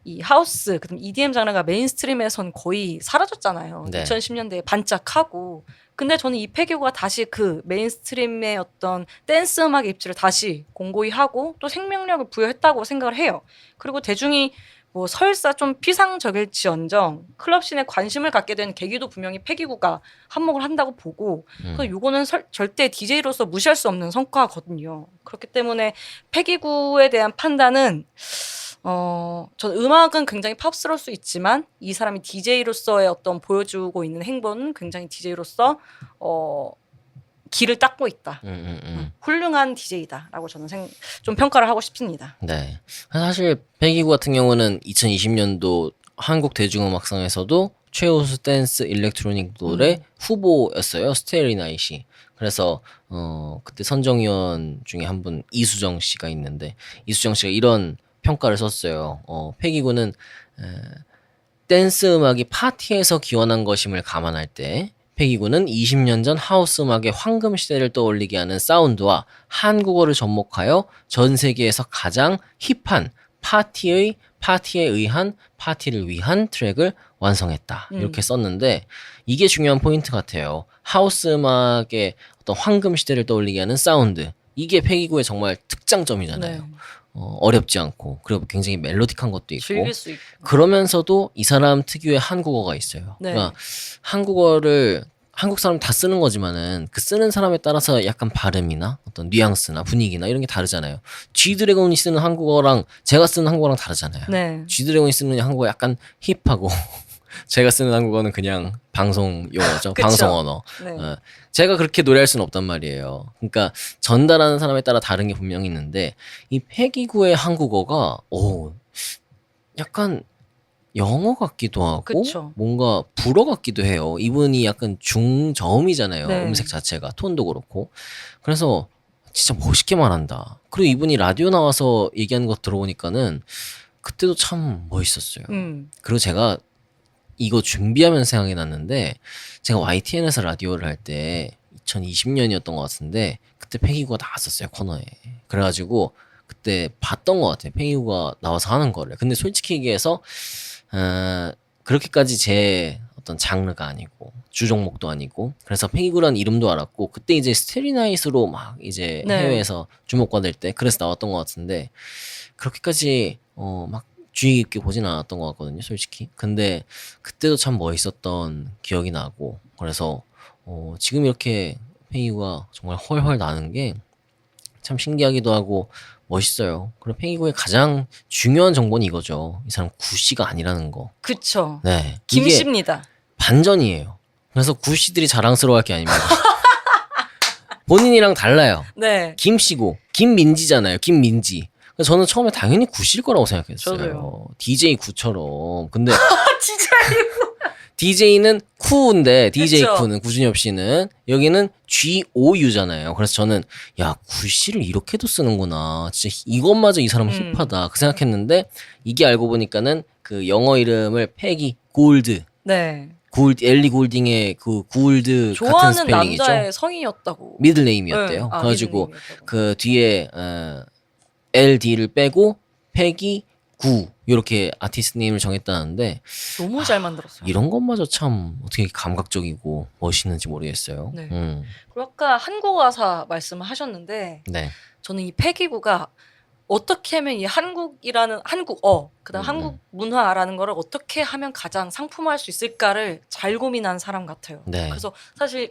이 하우스 그다음 EDM 장르가 메인스트림에선 거의 사라졌잖아요. 네. 2010년대에 반짝하고 근데 저는 이 패기구가 다시 그 메인스트림의 어떤 댄스 음악의 입지를 다시 공고히 하고 또 생명력을 부여했다고 생각을 해요. 그리고 대중이 뭐 설사 좀 피상적일지언정 클럽씬에 관심을 갖게 된 계기도 분명히 패기구가 한몫을 한다고 보고 그래서 요거는 절대 DJ로서 무시할 수 없는 성과거든요. 그렇기 때문에 패기구에 대한 판단은 전 음악은 굉장히 팝스러울 수 있지만 이 사람이 DJ로서의 어떤 보여주고 있는 행보는 굉장히 DJ로서 길을 닦고 있다. 훌륭한 DJ다라고 저는 좀 평가를 하고 싶습니다. 네. 사실 패기구 같은 경우는 2020년도 한국 대중음악상에서도 최우수 댄스 일렉트로닉 노래 후보였어요. 스테리 나잇이. 그래서 그때 선정위원 중에 한 분 이수정 씨가 있는데 이수정 씨가 이런 평가를 썼어요. 패기구는 댄스 음악이 파티에서 기원한 것임을 감안할 때 패기구는 20년 전 하우스 음악의 황금 시대를 떠올리게 하는 사운드와 한국어를 접목하여 전 세계에서 가장 힙한 파티에 의한 파티를 위한 트랙을 완성했다. 이렇게 썼는데 이게 중요한 포인트 같아요. 하우스 음악의 어떤 황금 시대를 떠올리게 하는 사운드. 이게 패기구의 정말 특장점이잖아요. 네. 어렵지 않고 그리고 굉장히 멜로딕한 것도 있고 즐길 수 있고 그러면서도 이 사람 특유의 한국어가 있어요. 네. 그러니까 한국어를 한국 사람 다 쓰는 거지만은 그 쓰는 사람에 따라서 약간 발음이나 어떤 뉘앙스나 분위기나 이런 게 다르잖아요. G드래곤이 쓰는 한국어랑 제가 쓰는 한국어랑 다르잖아요. 네. G드래곤이 쓰는 한국어 약간 힙하고 제가 쓰는 한국어는 그냥 방송 용어죠. 방송 언어. 네. 제가 그렇게 노래할 수는 없단 말이에요. 그러니까 전달하는 사람에 따라 다른 게 분명히 있는데 이 패기구의 한국어가 약간 영어 같기도 하고 그쵸. 뭔가 불어 같기도 해요. 이분이 약간 중저음이잖아요. 네. 음색 자체가 톤도 그렇고. 그래서 진짜 멋있게 말한다. 그리고 이분이 라디오 나와서 얘기하는 거 들어보니까는 그때도 참 멋있었어요. 그리고 제가 이거 준비하면서 생각이 났는데 제가 YTN에서 라디오를 할 때 2020년이었던 것 같은데 그때 패기구가 나왔었어요 코너에. 그래가지고 그때 봤던 것 같아요. 페이우가 나와서 하는 거를. 근데 솔직히 얘기해서 그렇게까지 제 어떤 장르가 아니고 주 종목도 아니고 그래서 페이구라는 이름도 알았고 그때 이제 스테리나잇으로 막 이제 네. 해외에서 주목받을 때 그래서 나왔던 것 같은데 그렇게까지 막 주의 깊게 보진 않았던 것 같거든요, 솔직히. 근데 그때도 참 멋있었던 기억이 나고 그래서 지금 이렇게 페이구가 정말 헐헐 나는 게 참 신기하기도 하고 멋있어요. 그리고 페이구의 가장 중요한 정보는 이거죠. 이 사람 구씨가 아니라는 거. 그쵸. 네, 이게 김씨입니다. 반전이에요. 그래서 구씨들이 자랑스러워할 게 아닙니다. 본인이랑 달라요. 네. 김씨고 김민지잖아요. 김민지. 그래서 저는 처음에 당연히 구씨일 거라고 생각했어요. 저도요. DJ 구처럼. 근데 진짜 DJ는 쿠인데 DJ 그쵸. 쿠는 구준엽 씨는 여기는 GOU잖아요. 그래서 저는 야 구씨를 이렇게도 쓰는구나. 진짜 이것마저 이 사람은 힙하다. 그 생각했는데 이게 알고 보니까는 그 영어 이름을 패기 골드. 네. 엘리 골딩의 그 골드 같은 좋아하는 스펠링이죠. 남자의 성인이었다고. 미들 네임이었대요. 네. 아, 그래가지고 미드네임이었다고. 그 뒤에 LD를 빼고 패기 9 이렇게 아티스트 네임을 정했다는데 너무 잘 만들었어요. 이런 것마저 참 어떻게 감각적이고 멋있는지 모르겠어요. 네. 음. 그리고 아까 한국어 가사 말씀을 하셨는데 네. 저는 이 패기구가 어떻게 하면 이 한국이라는 한국어 그다음 한국 문화라는 거를 어떻게 하면 가장 상품화할 수 있을까를 잘 고민한 사람 같아요. 네. 그래서 사실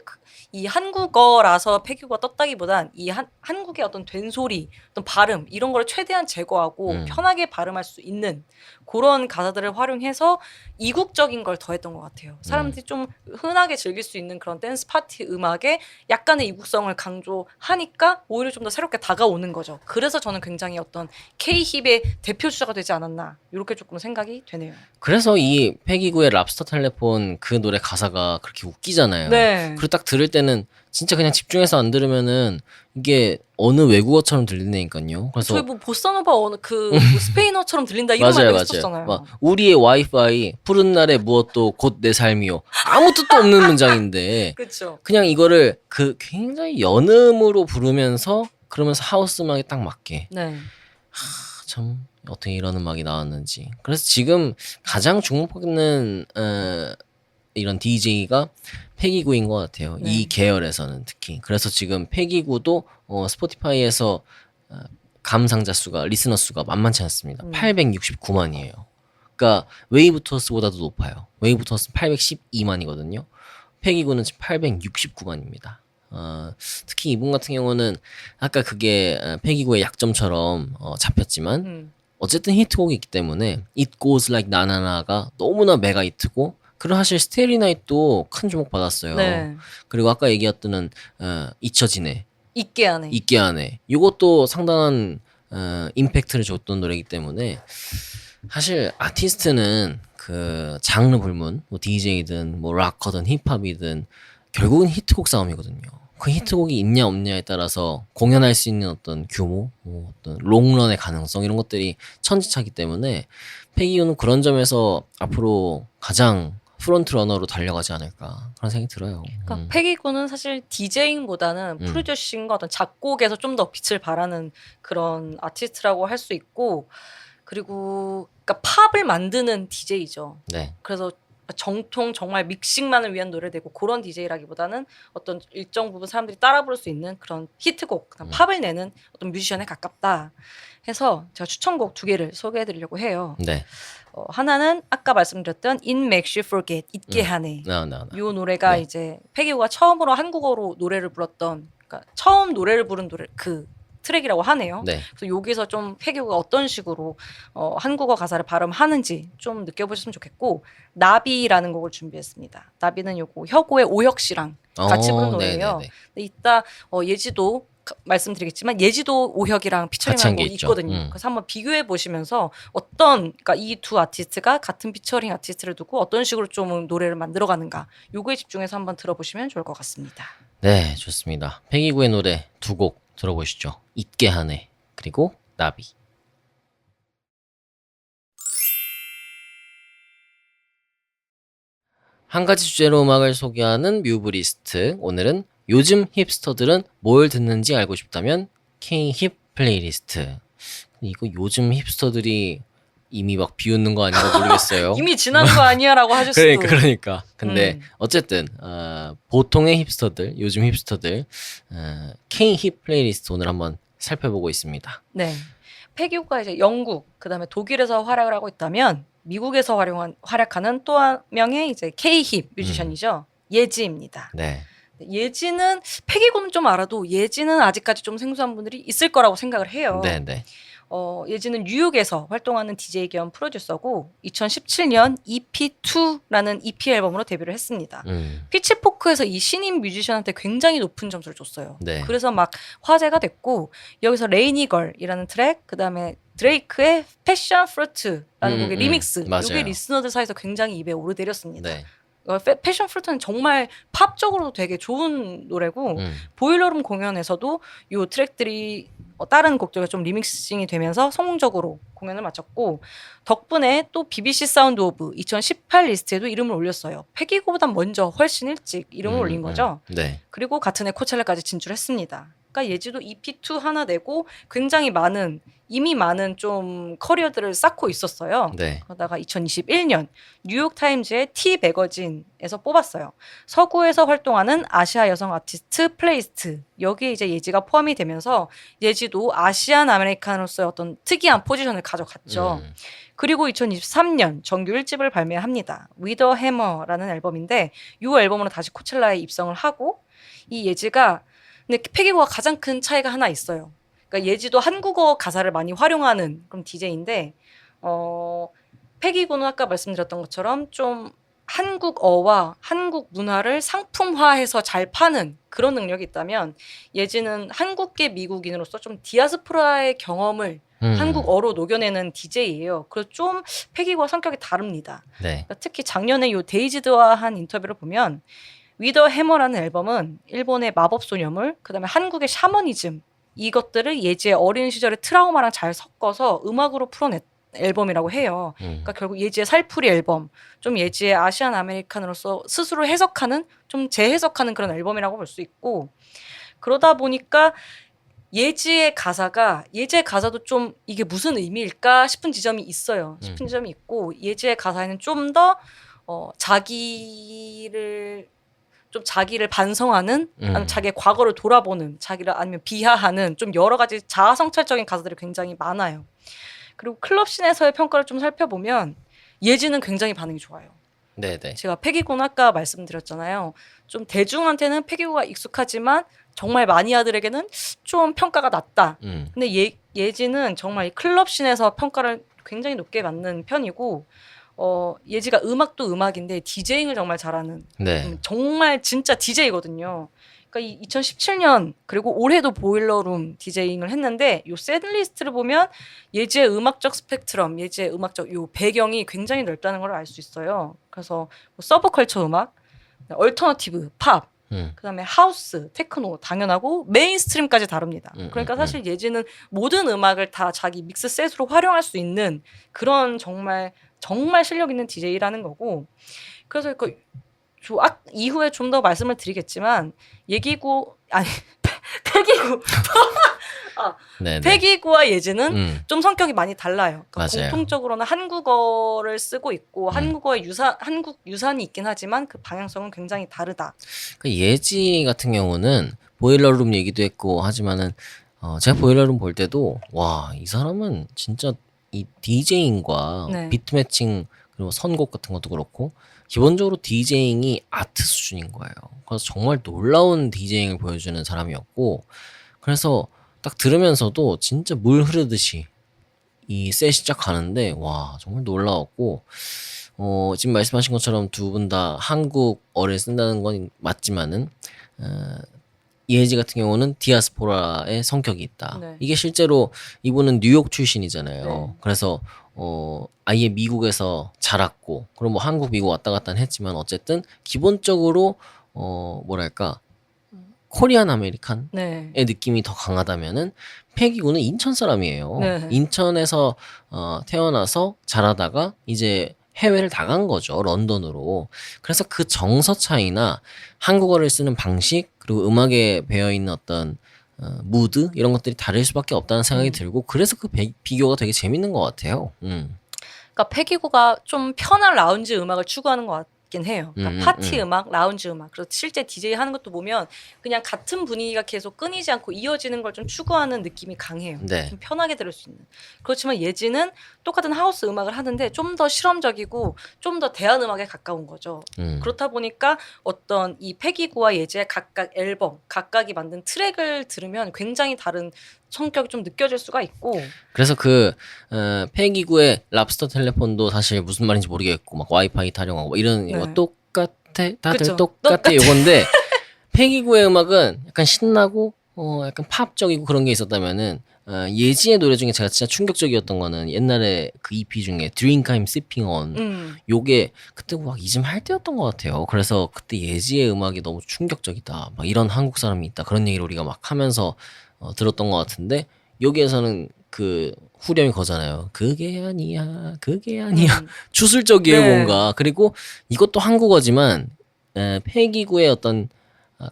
이 한국어라서 패기구가 떴다기보단 이 한국의 어떤 된소리, 어떤 발음 이런 거를 최대한 제거하고 편하게 발음할 수 있는 그런 가사들을 활용해서 이국적인 걸 더했던 것 같아요. 사람들이 좀 흔하게 즐길 수 있는 그런 댄스 파티 음악에 약간의 이국성을 강조하니까 오히려 좀 더 새롭게 다가오는 거죠. 그래서 저는 굉장히 어떤 K-힙의 대표 주자가 되지 않았나 이렇게 조금 생각이 되네요. 그래서 이 패기구의 랍스터 텔레폰 그 노래 가사가 그렇게 웃기잖아요. 네. 그리고 딱 들을 때는 진짜 그냥 집중해서 안 들으면은 이게 어느 외국어처럼 들린다니까요. 그래서 저희 뭐 보사노바 어느 뭐 스페인어처럼 들린다 이런 맞아요, 말도 맞아요. 있었잖아요. 막 우리의 와이파이 푸른 날의 무엇도 곧 내 삶이요. 아무 뜻도 없는 문장인데 그렇죠. 그냥 이거를 그 굉장히 연음으로 부르면서 그러면서 하우스 음악에 딱 맞게 네. 참 어떻게 이런 음악이 나왔는지. 그래서 지금 가장 주목받는 이런 DJ가 패기구인 것 같아요. 네. 이 계열에서는 특히. 그래서 지금 패기구도 스포티파이에서 감상자 수가 리스너 수가 만만치 않습니다. 869만이에요. 그러니까 웨이브 투어스보다도 높아요. 웨이브 투어스 812만이거든요. 패기구는 지금 869만입니다. 특히 이분 같은 경우는 아까 그게 패기구의 약점처럼 잡혔지만 어쨌든 히트곡이 있기 때문에 It Goes Like 나나나가 너무나 메가 히트고 그리고 사실 스테리 나잇도 큰 주목 받았어요. 네. 그리고 아까 얘기했던 잊혀지네, 있게 하네. 있게 하네 이것도 상당한 임팩트를 줬던 노래이기 때문에 사실 아티스트는 그 장르 불문 뭐 DJ든 뭐 락커든 힙합이든 결국은 히트곡 싸움이거든요. 그 히트곡이 있냐 없냐에 따라서 공연할 수 있는 어떤 규모, 뭐 어떤 롱런의 가능성 이런 것들이 천지차기 때문에 패기유는 그런 점에서 앞으로 가장 프론트 러너로 달려가지 않을까 그런 생각이 들어요. 그러니까 패기구는 사실 디제잉보다는 프로듀싱과 어떤 작곡에서 좀 더 빛을 발하는 그런 아티스트라고 할 수 있고 그리고 그러니까 팝을 만드는 DJ죠. 네. 그래서 정통 정말 믹싱만을 위한 노래를 내고 그런 DJ라기보다는 어떤 일정 부분 사람들이 따라 부를 수 있는 그런 히트곡, 팝을 내는 어떤 뮤지션에 가깝다 해서 제가 추천곡 2개를 소개해드리려고 해요. 네. 하나는 아까 말씀드렸던 It Makes You Forget, 잊게 하네. 이 노래가 네. 이제 패기구가 처음으로 한국어로 노래를 불렀던, 그러니까 처음 노래를 부른 노래 그 트랙이라고 하네요. 네. 그래서 여기서 좀 패기구가 어떤 식으로 한국어 가사를 발음하는지 좀 느껴보셨으면 좋겠고 나비라는 곡을 준비했습니다. 나비는 요거 혁오의 오혁 씨랑 같이 부른 노래예요. 네네네. 근데 이따 예지도 말씀드리겠지만 예지도 오혁이랑 피처링한 곡이 있거든요. 그래서 한번 비교해 보시면서 그러니까 이 두 아티스트가 같은 피처링 아티스트를 두고 어떤 식으로 좀 노래를 만들어가는가 요거에 집중해서 한번 들어보시면 좋을 것 같습니다. 네, 좋습니다. 패기구의 노래 2곡 들어보시죠. 잊게 하네 그리고 나비. 한 가지 주제로 음악을 소개하는 뮤브리스트. 오늘은 요즘 힙스터들은 뭘 듣는지 알고 싶다면 K-힙 플레이리스트. 근데 이거 요즘 힙스터들이 이미 막 비웃는 거 아닌가 모르겠어요. 이미 지난 거 아니야라고 하실 수도. 그러니까. 근데 음. 어쨌든 보통의 힙스터들, 요즘 힙스터들 K 힙 플레이리스트 오늘 한번 살펴보고 있습니다. 네. 패기구가 이제 영국, 그다음에 독일에서 활약을 하고 있다면 미국에서 활약하는 또 한 명의 이제 K-힙 뮤지션이죠. 예지입니다. 네. 예지는 패기구는 좀 알아도 예지는 아직까지 좀 생소한 분들이 있을 거라고 생각을 해요. 네. 예지는 뉴욕에서 활동하는 DJ 겸 프로듀서고 2017년 EP2라는 EP 앨범으로 데뷔를 했습니다. 피치포크에서 이 신인 뮤지션한테 굉장히 높은 점수를 줬어요. 네. 그래서 막 화제가 됐고 여기서 레이니걸이라는 트랙, 그다음에 드레이크의 패션 프루트라는 곡의 리믹스, 맞아요. 이게 리스너들 사이에서 굉장히 입에 오르내렸습니다. 네. 패션 프루트는 정말 팝적으로도 되게 좋은 노래고 보일러룸 공연에서도 이 트랙들이 다른 곡들과 좀 리믹싱이 되면서 성공적으로 공연을 마쳤고 덕분에 또 BBC 사운드 오브 2018 리스트에도 이름을 올렸어요. 패기고보단 먼저 훨씬 일찍 이름을 올린 거죠. 네. 그리고 같은 해 코첼라까지 진출했습니다. 그러니까 예지도 EP2 하나 내고 굉장히 이미 많은 좀 커리어들을 쌓고 있었어요. 네. 그러다가 2021년 뉴욕 타임즈의 T 매거진에서 뽑았어요. 서구에서 활동하는 아시아 여성 아티스트 플레이리스트. 여기에 이제 예지가 포함이 되면서 예지도 아시안 아메리카노스의 어떤 특이한 포지션을 가져갔죠. 그리고 2023년 정규 1집을 발매합니다. With a Hammer라는 앨범인데 이 앨범으로 다시 코첼라에 입성을 하고 이 예지가 근데 패기고와 가장 큰 차이가 하나 있어요. 그러니까 예지도 한국어 가사를 많이 활용하는 그런 DJ인데 패기고는 아까 말씀드렸던 것처럼 좀 한국어와 한국 문화를 상품화해서 잘 파는 그런 능력이 있다면 예지는 한국계 미국인으로서 좀 디아스포라의 경험을 한국어로 녹여내는 DJ예요. 그래서 좀 패기고와 성격이 다릅니다. 네. 그러니까 특히 작년에 요 데이지드와 한 인터뷰를 보면 위더 해머라는 앨범은 일본의 마법 소녀물, 그다음에 한국의 샤머니즘 이것들을 예지의 어린 시절의 트라우마랑 잘 섞어서 음악으로 풀어낸 앨범이라고 해요. 그러니까 결국 예지의 살풀이 앨범, 좀 예지의 아시안 아메리칸으로서 스스로 해석하는, 좀 재해석하는 그런 앨범이라고 볼 수 있고 그러다 보니까 예지의 가사도 좀 이게 무슨 의미일까 싶은 지점이 있어요. 싶은 지점이 있고 예지의 가사에는 좀 더 자기를 반성하는, 아니면 자기의 과거를 돌아보는, 자기를 아니면 비하하는 좀 여러 가지 자아성찰적인 가사들이 굉장히 많아요. 그리고 클럽씬에서의 평가를 좀 살펴보면 예지는 굉장히 반응이 좋아요. 네네. 제가 패기고는 아까 말씀드렸잖아요. 좀 대중한테는 패기고가 익숙하지만 정말 마니아들에게는 좀 평가가 낮다. 근데 예지는 정말 이 클럽씬에서 평가를 굉장히 높게 받는 편이고 예지가 음악도 음악인데 디제잉을 정말 잘하는 네. 정말 진짜 디제이거든요. 그러니까 2017년 그리고 올해도 보일러룸 디제잉을 했는데 요 셋리스트를 보면 예지의 음악적 스펙트럼, 예지의 음악적 요 배경이 굉장히 넓다는 걸 알 수 있어요. 그래서 뭐 서브컬처 음악, 얼터너티브, 팝, 그다음에 하우스, 테크노 당연하고 메인스트림까지 다릅니다. 그러니까 사실 예지는 모든 음악을 다 자기 믹스 셋으로 활용할 수 있는 그런 정말 실력 있는 DJ라는 거고 그래서 이후에 좀 더 말씀을 드리겠지만 패기구와 예지는 좀 성격이 많이 달라요. 그러니까 공통적으로는 한국어를 쓰고 있고 한국 유산이 있긴 하지만 그 방향성은 굉장히 다르다. 그러니까 예지 같은 경우는 보일러룸 얘기도 했고 하지만은 제가 보일러룸 볼 때도 와, 이 사람은 진짜 이 디제잉과 네. 비트 매칭 그리고 선곡 같은 것도 그렇고 기본적으로 디제잉이 아트 수준인 거예요. 그래서 정말 놀라운 디제잉을 보여주는 사람이었고 그래서 딱 들으면서도 진짜 물 흐르듯이 이 셋이 시작하는데 와 정말 놀라웠고 지금 말씀하신 것처럼 두 분 다 한국어를 쓴다는 건 맞지만은 예지 같은 경우는 디아스포라의 성격이 있다. 네. 이게 실제로 이분은 뉴욕 출신이잖아요. 네. 그래서 아예 미국에서 자랐고 그럼 뭐 한국 미국 왔다 갔다 했지만 어쨌든 기본적으로 뭐랄까 코리안 아메리칸의 네. 느낌이 더 강하다면은 패기구는 인천 사람이에요. 네. 인천에서 태어나서 자라다가 이제 해외를 나간 거죠. 런던으로. 그래서 그 정서 차이나 한국어를 쓰는 방식 그리고 음악에 배어 있는 어떤 무드 이런 것들이 다를 수밖에 없다는 생각이 들고 그래서 그 비교가 되게 재밌는 것 같아요. 그러니까 패기구가 좀 편한 라운지 음악을 추구하는 것 같긴 해요. 그러니까 파티 음악, 라운지 음악. 그래서 실제 DJ 하는 것도 보면 그냥 같은 분위기가 계속 끊이지 않고 이어지는 걸 좀 추구하는 느낌이 강해요. 네. 좀 편하게 들을 수 있는. 그렇지만 예지는 똑같은 하우스 음악을 하는데 좀 더 실험적이고 좀 더 대한 음악에 가까운 거죠. 그렇다 보니까 어떤 이 패기구와 예지의 각각 앨범, 각각이 만든 트랙을 들으면 굉장히 다른 성격이 좀 느껴질 수가 있고 그래서 폐기구의 랍스터 텔레폰도 사실 무슨 말인지 모르겠고 막 와이파이 타령하고 막 이런 거 네. 똑같아 다들 그쵸. 똑같아 요건데 폐기구의 음악은 약간 신나고 약간 팝적이고 그런 게 있었다면은 예지의 노래 중에 제가 진짜 충격적이었던 거는 옛날에 그 EP 중에 Drink I'm Sipping On 요게 그때 막 이즘 할 때였던 것 같아요. 그래서 그때 예지의 음악이 너무 충격적이다. 막 이런 한국 사람이 있다. 그런 얘기를 우리가 막 하면서 들었던 것 같은데 여기에서는 그 후렴이 거잖아요. 그게 아니야, 그게 아니야. 주술적이에요 네. 뭔가. 그리고 이것도 한국어지만 폐기구의 어떤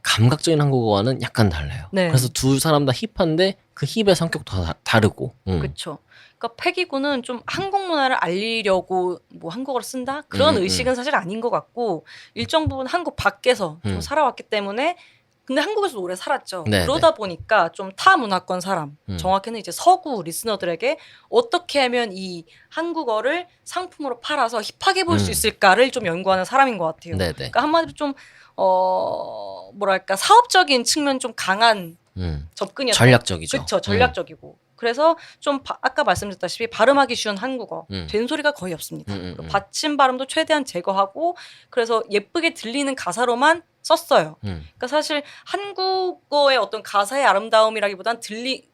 감각적인 한국어와는 약간 달라요. 네. 그래서 두 사람 다 힙한데 그 힙의 성격도 다르고. 그렇죠. 그러니까 패기구는 좀 한국 문화를 알리려고 뭐 한국어를 쓴다 그런 의식은 사실 아닌 것 같고 일정 부분 한국 밖에서 좀 살아왔기 때문에 근데 한국에서 오래 살았죠. 네, 그러다 보니까 좀 타 문화권 사람, 정확히는 이제 서구 리스너들에게 어떻게 하면 이 한국어를 상품으로 팔아서 힙하게 볼 수 있을까를 좀 연구하는 사람인 것 같아요. 네네. 그러니까 한마디로 좀 뭐랄까 사업적인 측면 좀 강한 접근이었죠. 전략적이죠. 그렇죠. 전략적이고. 그래서 좀 아까 말씀드렸다시피 발음하기 쉬운 한국어 된소리가 거의 없습니다. 그리고 받침 발음도 최대한 제거하고 그래서 예쁘게 들리는 가사로만 썼어요. 그러니까 사실 한국어의 어떤 가사의 아름다움이라기보단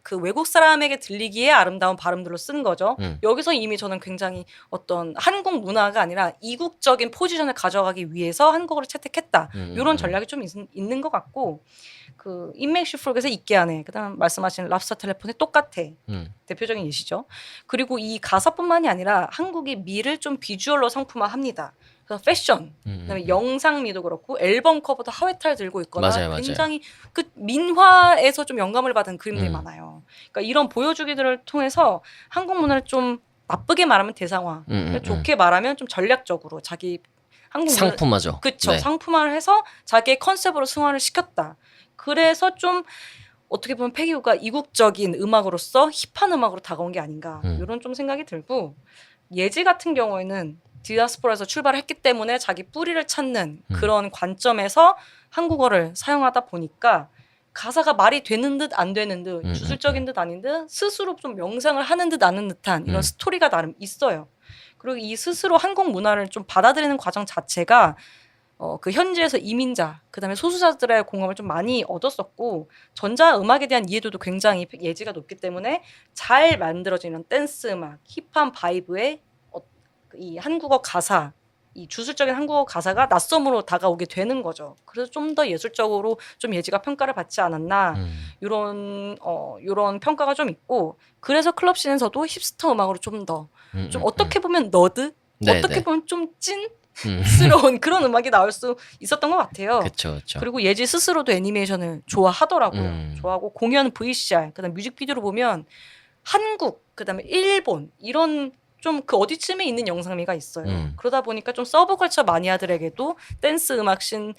그 외국 사람에게 들리기에 아름다운 발음들로 쓴 거죠. 여기서 이미 저는 굉장히 어떤 한국 문화가 아니라 이국적인 포지션을 가져가기 위해서 한국어를 채택했다. 이런 전략이 좀 있는 것 같고 그 인맥시 프로그에서 있게 하네. 그다음 말씀하신 랍스터 텔레폰이 똑같아. 대표적인 예시죠. 그리고 이 가사뿐만이 아니라 한국이 미를 좀 비주얼로 상품화합니다. 그래서 패션, 그다음에 영상미도 그렇고 앨범 커버도 하회탈 들고 있거나 맞아요, 맞아요. 굉장히 그 민화에서 좀 영감을 받은 그림들이 많아요. 그러니까 이런 보여주기들을 통해서 한국 문화를 좀 나쁘게 말하면 대상화, 좋게 말하면 좀 전략적으로 자기 한국 문화를 상품화죠. 그쵸. 네. 상품화를 해서 자기의 컨셉으로 승화를 시켰다. 그래서 좀 어떻게 보면 패기구가 이국적인 음악으로서 힙한 음악으로 다가온 게 아닌가 이런 좀 생각이 들고 예지 같은 경우에는 디아스포라에서 출발했기 때문에 자기 뿌리를 찾는 그런 관점에서 한국어를 사용하다 보니까 가사가 말이 되는 듯 안 되는 듯 주술적인 듯 아닌 듯 스스로 좀 명상을 하는 듯 아는 듯한 이런 스토리가 나름 있어요. 그리고 이 스스로 한국 문화를 좀 받아들이는 과정 자체가 그 현지에서 이민자, 그다음에 소수자들의 공감을 좀 많이 얻었었고 전자 음악에 대한 이해도도 굉장히 예지가 높기 때문에 잘 만들어진 이런 댄스 음악, 힙한 바이브의 이 한국어 가사, 이 주술적인 한국어 가사가 낯섦으로 다가오게 되는 거죠. 그래서 좀 더 예술적으로 좀 예지가 평가를 받지 않았나 이런 평가가 좀 있고 그래서 클럽 씬에서도 힙스터 음악으로 좀 더 좀 어떻게 보면 너드, 네, 어떻게 네. 보면 좀 찐스러운 그런 음악이 나올 수 있었던 것 같아요. 그쵸, 그쵸. 그리고 예지 스스로도 애니메이션을 좋아하더라고요. 좋아하고 공연 VCR, 그다음 뮤직비디오를 보면 한국, 그다음에 일본 이런 좀 그 어디쯤에 있는 영상미가 있어요. 그러다 보니까 좀 서브컬처 마니아들에게도 댄스 음악씬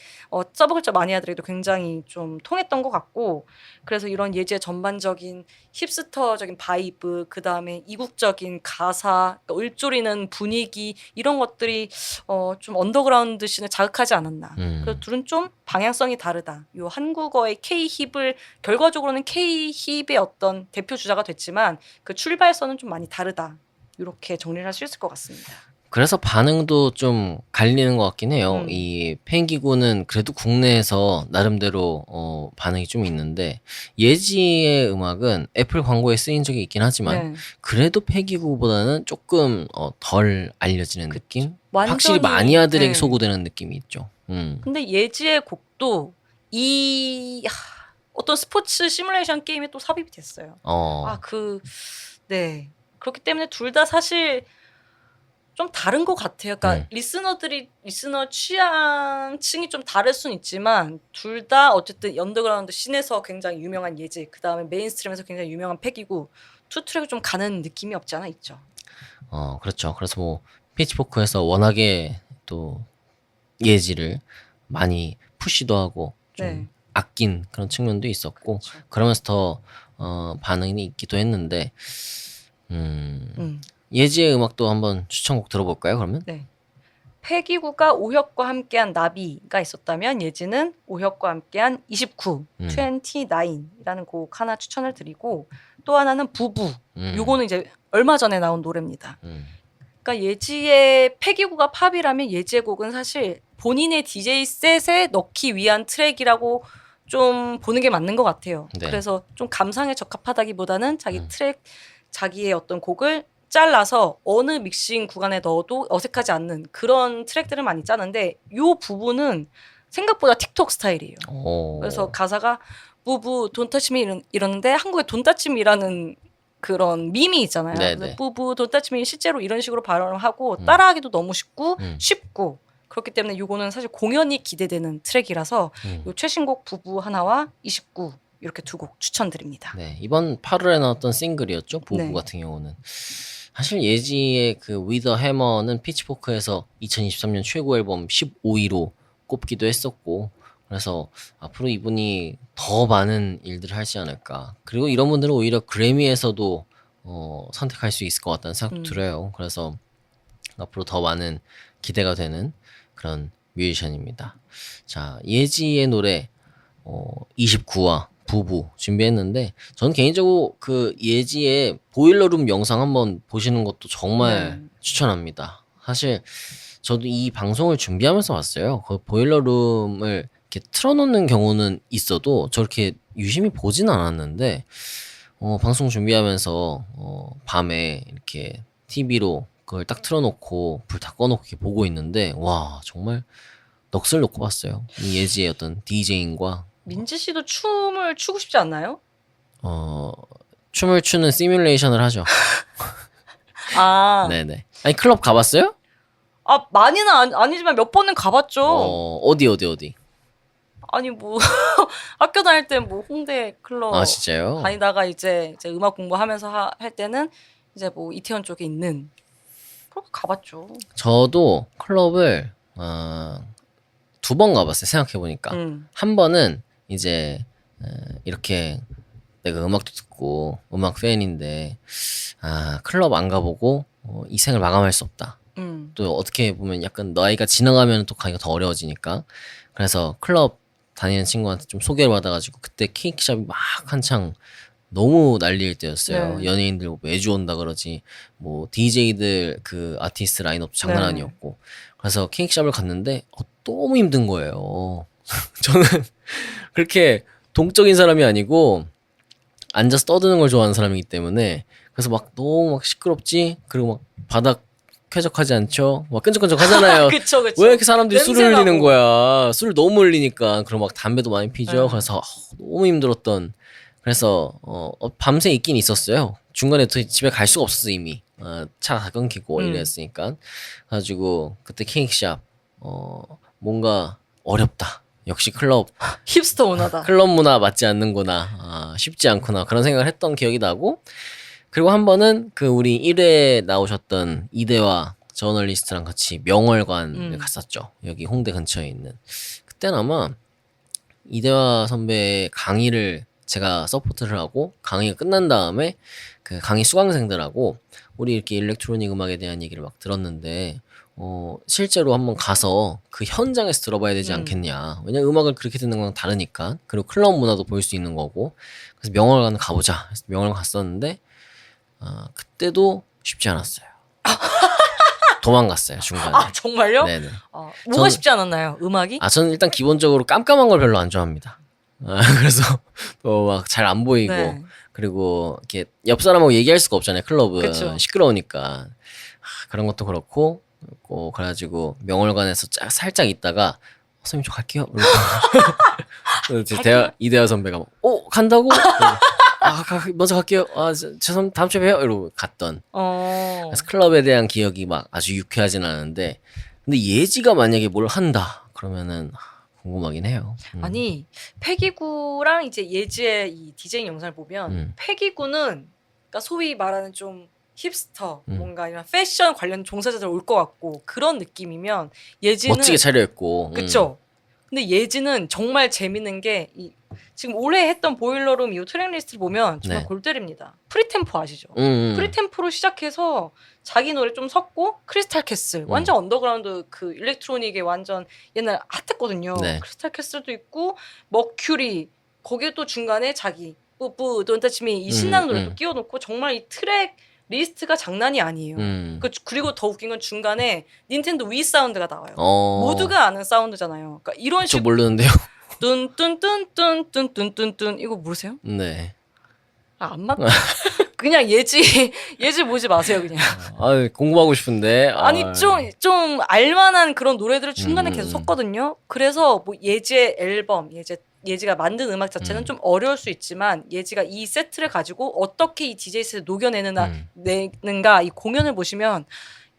서브컬처 마니아들에게도 굉장히 좀 통했던 것 같고 그래서 이런 예지의 전반적인 힙스터적인 바이브 그다음에 이국적인 가사 그러니까 을조리는 분위기 이런 것들이 좀 언더그라운드 씬을 자극하지 않았나. 그래서 둘은 좀 방향성이 다르다. 요 한국어의 K-힙을 결과적으로는 K-힙의 어떤 대표 주자가 됐지만 그 출발선은 좀 많이 다르다. 이렇게 정리를 할 수 있을 것 같습니다. 그래서 반응도 좀 갈리는 것 같긴 해요. 이 팬기구는 그래도 국내에서 나름대로 반응이 좀 있는데 예지의 음악은 애플 광고에 쓰인 적이 있긴 하지만 그래도 팬기구보다는 조금 덜 알려지는 느낌? 확실히 완전히, 마니아들에게 네. 소구되는 느낌이 있죠. 근데 예지의 곡도 어떤 스포츠 시뮬레이션 게임에 또 삽입이 됐어요. 네. 그렇기 때문에 둘 다 사실 좀 다른 것 같아요. 그러니까 리스너 취향층이 좀 다를 순 있지만 둘 다 어쨌든 언더그라운드 씬에서 굉장히 유명한 예지, 그 다음에 메인스트림에서 굉장히 유명한 팩이고 투 트랙이 좀 가는 느낌이 없지 않아 있죠. 그렇죠. 그래서 뭐 피치포크에서 워낙에 또 예지를 많이 푸시도 하고 좀 네. 아낀 그런 측면도 있었고 그렇죠. 그러면서 더 반응이 있기도 했는데 예지의 음악도 한번 추천곡 들어볼까요? 그러면 네. 패기구가 오혁과 함께한 나비가 있었다면 예지는 오혁과 함께한 29, 29이라는 곡 하나 추천을 드리고 또 하나는 부부. 요거는 이제 얼마 전에 나온 노래입니다. 그러니까 예지의 패기구가 팝이라면 예지의 곡은 사실 본인의 DJ 셋에 넣기 위한 트랙이라고 좀 보는 게 맞는 것 같아요. 네. 그래서 좀 감상에 적합하다기보다는 자기 트랙, 자기의 어떤 곡을 잘라서 어느 믹싱 구간에 넣어도 어색하지 않는 그런 트랙들을 많이 짜는데 요 부분은 생각보다 틱톡 스타일이에요. 그래서 가사가 부부 돈 터치미 이러는데 한국에 돈 터치미라는 그런 밈이 있잖아요. 그래서 부부 돈 터치미 실제로 이런 식으로 발언을 하고 따라하기도 너무 쉽고 그렇기 때문에 요거는 사실 공연이 기대되는 트랙이라서 요 최신곡 부부 하나와 29 이렇게 두 곡 추천드립니다. 네, 이번 8월에 나왔던 싱글이었죠. 부부 네. 같은 경우는 사실 예지의 그 위더 해머는 피치포크에서 2023년 최고 앨범 15위로 꼽기도 했었고 그래서 앞으로 이분이 더 많은 일들을 하지 않을까. 그리고 이런 분들은 오히려 그래미에서도 선택할 수 있을 것 같다는 생각도 들어요. 그래서 앞으로 더 많은 기대가 되는 그런 뮤지션입니다. 자, 예지의 노래 29와 부부 준비했는데 전 개인적으로 그 예지의 보일러룸 영상 한번 보시는 것도 정말 추천합니다. 사실 저도 이 방송을 준비하면서 봤어요. 그 보일러룸을 이렇게 틀어놓는 경우는 있어도 저렇게 유심히 보진 않았는데 방송 준비하면서 밤에 이렇게 TV로 그걸 딱 틀어놓고 불 다 꺼놓고 이렇게 보고 있는데 와 정말 넋을 놓고 봤어요. 이 예지의 어떤 DJing과 민지 씨도 춤을 추고 싶지 않나요? 춤을 추는 시뮬레이션을 하죠. 아, 네네. 아니 클럽 가봤어요? 많이는 아니지만 몇 번은 가봤죠. 어디? 아니 뭐 학교 다닐 때 뭐 홍대 클럽 진짜요? 다니다가 이제 음악 공부하면서 할 때는 이제 뭐 이태원 쪽에 있는 그렇게 가봤죠. 저도 클럽을 2번 가봤어요. 생각해보니까 한 번은 이제 이렇게 내가 음악도 듣고 음악 팬인데 클럽 안 가보고 이 생을 마감할 수 없다. 또 어떻게 보면 약간 나이가 지나가면 또 가기가 더 어려워지니까 그래서 클럽 다니는 친구한테 좀 소개를 받아가지고 그때 케이크샵이 막 한창 너무 난리일 때였어요. 네. 연예인들 매주 온다 그러지 뭐 DJ들 그 아티스트 라인업도 장난 네. 아니었고 그래서 케이크샵을 갔는데 너무 힘든 거예요. 저는 그렇게 동적인 사람이 아니고 앉아서 떠드는 걸 좋아하는 사람이기 때문에 그래서 막 너무 막 시끄럽지 그리고 막 바닥 쾌적하지 않죠? 막 끈적끈적 하잖아요. 그쵸. 왜 이렇게 사람들이 술을 냄새나고. 흘리는 거야? 술을 너무 흘리니까 그리고 막 담배도 많이 피죠. 네. 그래서 너무 힘들었던 그래서 밤새 있긴 있었어요. 중간에 또 집에 갈 수가 없었어 이미 차가 다 끊기고 이랬으니까 그래가지고 그때 케이크샵 뭔가 어렵다. 역시 힙스터 문화다. 클럽 문화 맞지 않는구나. 쉽지 않구나. 그런 생각을 했던 기억이 나고 그리고 한 번은 그 우리 1회에 나오셨던 이대화 저널리스트랑 같이 명월관을 갔었죠. 여기 홍대 근처에 있는. 그때는 아마 이대화 선배의 강의를 제가 서포트를 하고 강의가 끝난 다음에 그 강의 수강생들하고 우리 이렇게 일렉트로닉 음악에 대한 얘기를 막 들었는데 실제로 한번 가서 그 현장에서 들어봐야 되지 않겠냐. 왜냐면 음악을 그렇게 듣는 건 다르니까. 그리고 클럽 문화도 볼 수 있는 거고. 그래서 명월관 가보자. 그래서 명월관 갔었는데 그때도 쉽지 않았어요. 도망갔어요 중간에. 정말요? 네네. 뭐가 쉽지 않았나요? 음악이? 저는 일단 기본적으로 깜깜한 걸 별로 안 좋아합니다. 그래서 막 잘 안 보이고 네. 그리고 이렇게 옆 사람하고 얘기할 수가 없잖아요. 클럽은 그쵸. 시끄러우니까 그런 것도 그렇고 그래가지고 명월관에서 살짝 있다가 선생님 저 갈게요. 그래서 이대화 선배가 간다고? 먼저 갈게요. 죄송합니다. 다음 주에 봬요. 이러고 갔던. 그래서 클럽에 대한 기억이 막 아주 유쾌하진 않은데, 근데 예지가 만약에 뭘 한다 그러면은 궁금하긴 해요. 아니 패기구랑 이제 예지의 이 디제잉 영상을 보면 패기구는 그러니까 소위 말하는 좀 힙스터 뭔가 이런 패션 관련 종사자들 올 것 같고 그런 느낌이면 예지는 멋지게 차려입고. 그쵸. 근데 예지는 정말 재밌는 게 지금 올해 했던 보일러룸 이후 트랙 리스트를 보면 정말 네. 골 때립니다. 프리템포 아시죠? 음. 프리템포로 시작해서 자기 노래 좀 섞고 크리스탈 캐슬 완전 언더그라운드 그 일렉트로닉의 완전 옛날 핫했거든요. 네. 크리스탈 캐슬도 있고 머큐리 거기에 또 중간에 자기 뿌뿌 돈타치미 이 신나는 노래도 끼워놓고 정말 이 트랙 리스트가 장난이 아니에요. 그리고 더 웃긴 건 중간에 닌텐도 위 사운드가 나와요. 모두가 아는 사운드잖아요. 그러니까 이런 저 식으로 모르는데요. 뚠뚠뚠뚠뚠뚠뚠 이거 모르세요? 네. 안 맞. 그냥 예지 보지 마세요 그냥. 궁금하고 싶은데. 아니 좀 알만한 그런 노래들을 중간에 계속 섞거든요. 그래서 뭐 예지의 앨범 예지가 만든 음악 자체는 좀 어려울 수 있지만 예지가 이 세트를 가지고 어떻게 이 DJ 세트를 녹여내는가 이 공연을 보시면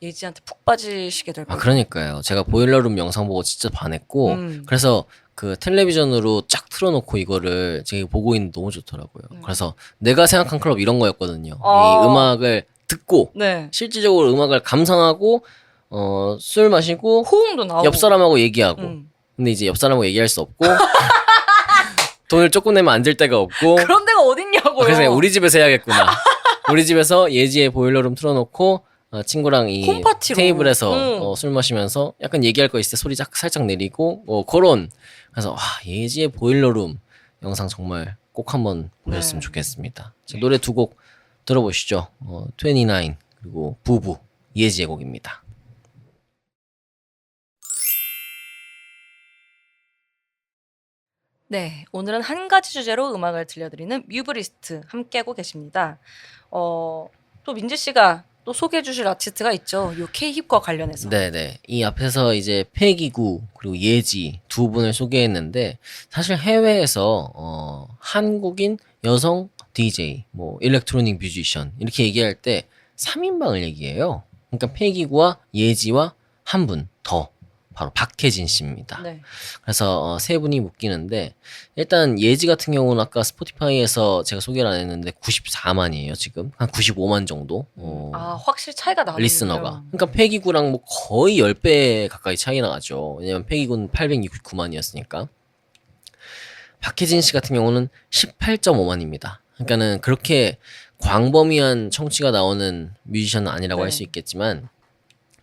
예지한테 푹 빠지시게 될 거예요. 그러니까요. 제가 보일러룸 영상 보고 진짜 반했고 그래서 그 텔레비전으로 쫙 틀어놓고 이거를 제가 보고 있는데 너무 좋더라고요. 그래서 내가 생각한 클럽 이런 거였거든요. 이 음악을 듣고 네. 실질적으로 음악을 감상하고 술 마시고 호응도 나오고 옆 사람하고 얘기하고 근데 이제 옆 사람하고 얘기할 수 없고 돈을 조금 내면 앉을 데가 없고 그런 데가 어딨냐고요. 그래서 그냥 우리 집에서 해야겠구나. 우리 집에서 예지의 보일러룸 틀어놓고 친구랑 이 홈파티로. 테이블에서 술 마시면서 약간 얘기할 거 있을 때 소리 살짝 내리고 그런 그래서 예지의 보일러룸 영상 정말 꼭 한번 보셨으면 좋겠습니다. 노래 두 곡 들어보시죠. 29 그리고 부부 예지의 곡입니다. 네, 오늘은 한 가지 주제로 음악을 들려드리는 뮤브리스트 함께하고 계십니다. 또 민지 씨가 또 소개해 주실 아티스트가 있죠. 요 K-힙과 관련해서. 네네. 이 앞에서 이제 패기구 그리고 예지 두 분을 소개했는데 사실 해외에서 한국인 여성 DJ 뭐 일렉트로닉 뮤지션 이렇게 얘기할 때 3인방을 얘기해요. 그러니까 패기구와 예지와 한 분 더 바로 박혜진 씨입니다. 네. 그래서 세 분이 묶이는데 일단 예지 같은 경우는 아까 스포티파이에서 제가 소개를 안 했는데 94만이에요 지금 한 95만 정도 확실히 차이가 나네요. 리스너가. 그러니까 패기구랑 뭐 거의 10배 가까이 차이 나죠. 왜냐면 패기구는 869만이었으니까. 박혜진 씨 같은 경우는 18.5만입니다. 그러니까는 그렇게 광범위한 청취가 나오는 뮤지션은 아니라고 할 수 있겠지만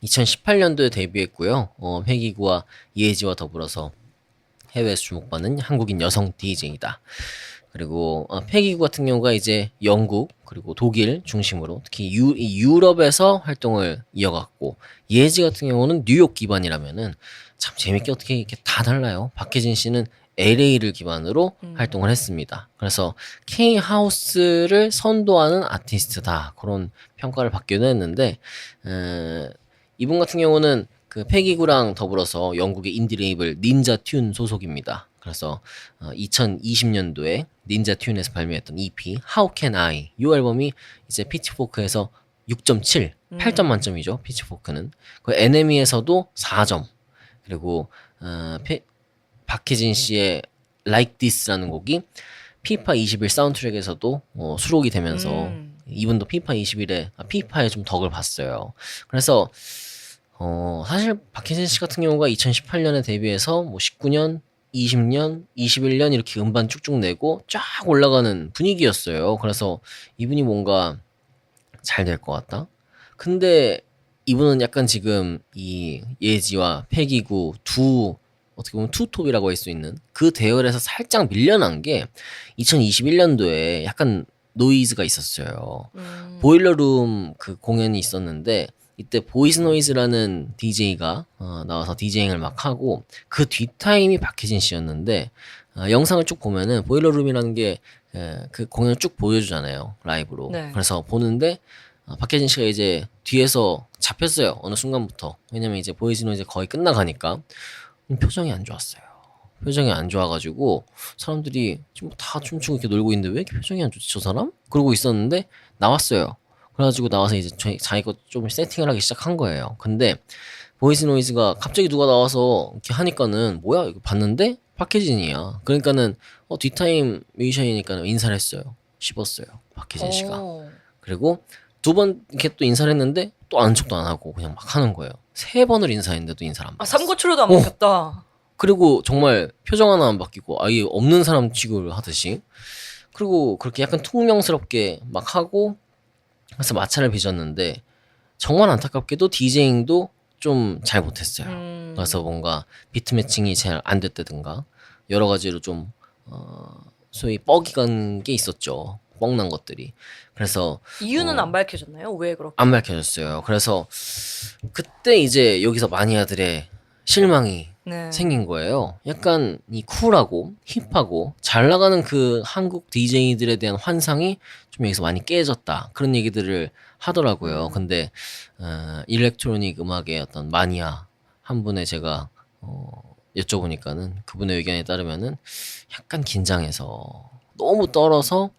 2018년도에 데뷔했고요. 패기구와 예지와 더불어서 해외에서 주목받는 한국인 여성 DJ이다. 그리고 패기구 같은 경우가 이제 영국 그리고 독일 중심으로 특히 유럽에서 활동을 이어갔고 예지 같은 경우는 뉴욕 기반이라면은 참 재밌게 어떻게 이렇게 다 달라요. 박혜진 씨는 LA를 기반으로 활동을 했습니다. 그래서 K-하우스를 선도하는 아티스트다 그런 평가를 받기도 했는데 이분 같은 경우는 그 패기구랑 더불어서 영국의 인디 레이블 닌자 튠 소속입니다. 그래서 2020년도에 닌자 튠에서 발매했던 EP How Can I 이 앨범이 이제 피치포크에서 6.7 8점 만점이죠. 피치포크는 그 NME에서도 4점 그리고 박혜진 씨의 Like This라는 곡이 피파 21 사운드트랙에서도 수록이 되면서 이분도 피파 21에 피파에 좀 덕을 봤어요. 그래서 사실 박혜진 씨 같은 경우가 2018년에 데뷔해서 뭐 19년, 20년, 21년 이렇게 음반 쭉쭉 내고 쫙 올라가는 분위기였어요. 그래서 이분이 뭔가 잘 될 것 같다. 근데 이분은 약간 지금 이 예지와 패기구 어떻게 보면 투톱이라고 할 수 있는 그 대열에서 살짝 밀려난 게 2021년도에 약간 노이즈가 있었어요. 보일러룸 그 공연이 있었는데 이때 보이스 노이즈라는 DJ가 나와서 디제잉을 막 하고 그 뒷타임이 박혜진 씨였는데 영상을 쭉 보면은 보일러룸이라는 게 그 공연을 쭉 보여주잖아요 라이브로. 네. 그래서 보는데 박혜진 씨가 이제 뒤에서 잡혔어요 어느 순간부터. 왜냐면 이제 보이스 노이즈 거의 끝나가니까 표정이 안 좋았어요. 표정이 안 좋아가지고 사람들이 지금 다 춤추고 이렇게 놀고 있는데 왜 이렇게 표정이 안 좋지 저 사람? 그러고 있었는데 나왔어요. 그래가지고 나와서 이제 자기 거 좀 세팅을 하기 시작한 거예요. 근데 보이스 노이즈가 갑자기 누가 나와서 이렇게 하니까는 뭐야 이거 봤는데 박혜진이야. 그러니까는 뒷타임 뮤지션이니까 인사를 했어요. 씹었어요. 박혜진 씨가. 오. 그리고 두 번 이렇게 또 인사를 했는데 또 아는 척도 안 하고 그냥 막 하는 거예요. 세 번을 인사했는데도 인사를 안 아, 받았어. 삼고초려도 안 먹혔다. 그리고 정말 표정 하나 안 바뀌고 아예 없는 사람 취급을 하듯이. 그리고 그렇게 약간 퉁명스럽게 막 하고 그래서 마찰을 빚었는데 정말 안타깝게도 디제잉도 좀 잘 못했어요. 그래서 뭔가 비트 매칭이 잘 안 됐다든가 여러 가지로 좀 소위 뻑이 간 게 있었죠. 뻥난 것들이. 그래서 이유는 안 밝혀졌나요? 왜 그렇게? 안 밝혀졌어요. 그래서 그때 이제 여기서 마니아들의 실망이 네. 생긴 거예요. 약간 이 쿨하고 힙하고 잘 나가는 그 한국 DJ들에 대한 환상이 좀 여기서 많이 깨졌다. 그런 얘기들을 하더라고요. 근데 일렉트로닉 음악의 어떤 마니아 한 분의 제가 여쭤보니까는 그분의 의견에 따르면은 약간 긴장해서 너무 떨어서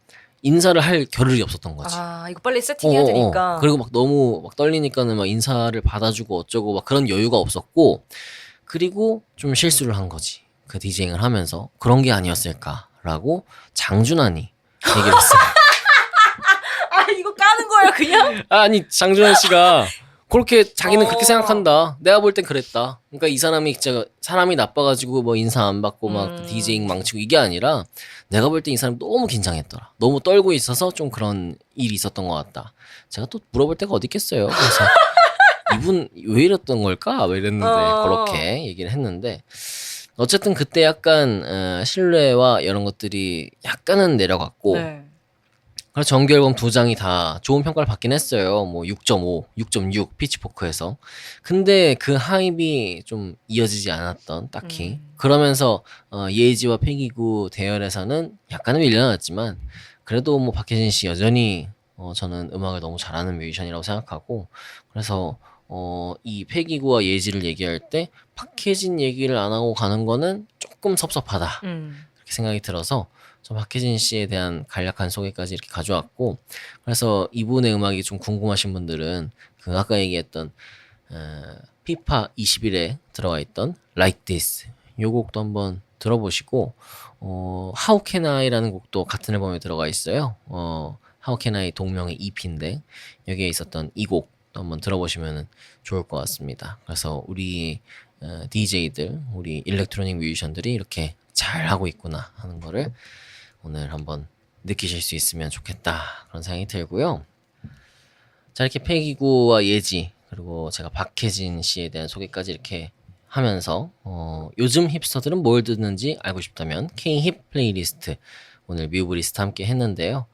인사를 할 겨를이 없었던 거지. 아, 이거 빨리 세팅해야 되니까. 그리고 막 너무 막 떨리니까는 막 인사를 받아주고 어쩌고 막 그런 여유가 없었고, 그리고 좀 실수를 한 거지. 그 디제잉을 하면서 그런 게 아니었을까라고 장준환이 얘기를 했어요. 아, 이거 까는 거예요, 그냥? 아니 장준환 씨가 그렇게 자기는 그렇게 생각한다. 내가 볼 땐 그랬다. 그러니까 이 사람이 진짜 사람이 나빠가지고 뭐 인사 안 받고 막 디제잉 망치고 이게 아니라 내가 볼 땐 이 사람 너무 긴장했더라. 너무 떨고 있어서 좀 그런 일이 있었던 것 같다. 제가 또 물어볼 데가 어디 있겠어요. 그래서 이분 왜 이랬던 걸까? 왜 이랬는데 그렇게 얘기를 했는데 어쨌든 그때 약간 신뢰와 이런 것들이 약간은 내려갔고 네. 그래서 정규 앨범 두 장이 다 좋은 평가를 받긴 했어요. 뭐 6.5, 6.6 피치포크에서. 근데 그 하입이 좀 이어지지 않았던 딱히. 그러면서 예지와 패기구 대열에서는 약간은 밀려났지만 그래도 뭐 박혜진 씨 여전히 저는 음악을 너무 잘하는 뮤지션이라고 생각하고 그래서 이 패기구와 예지를 얘기할 때 박혜진 얘기를 안 하고 가는 거는 조금 섭섭하다. 그렇게 생각이 들어서 저 박혜진 씨에 대한 간략한 소개까지 이렇게 가져왔고 그래서 이분의 음악이 좀 궁금하신 분들은 그 아까 얘기했던 피파 21에 들어가 있던 Like This 요 곡도 한번 들어보시고 How Can I라는 곡도 같은 앨범에 들어가 있어요. How Can I 동명의 EP인데 여기에 있었던 이 곡도 한번 들어보시면 좋을 것 같습니다. 그래서 우리 DJ들, 우리 일렉트로닉 뮤지션들이 이렇게 잘 하고 있구나 하는 거를 오늘 한번 느끼실 수 있으면 좋겠다 그런 생각이 들고요. 자 이렇게 패기구와 예지 그리고 제가 박혜진 씨에 대한 소개까지 이렇게 하면서 요즘 힙스터들은 뭘 듣는지 알고 싶다면 K-힙 플레이리스트 오늘 뮤브리스트 함께 했는데요.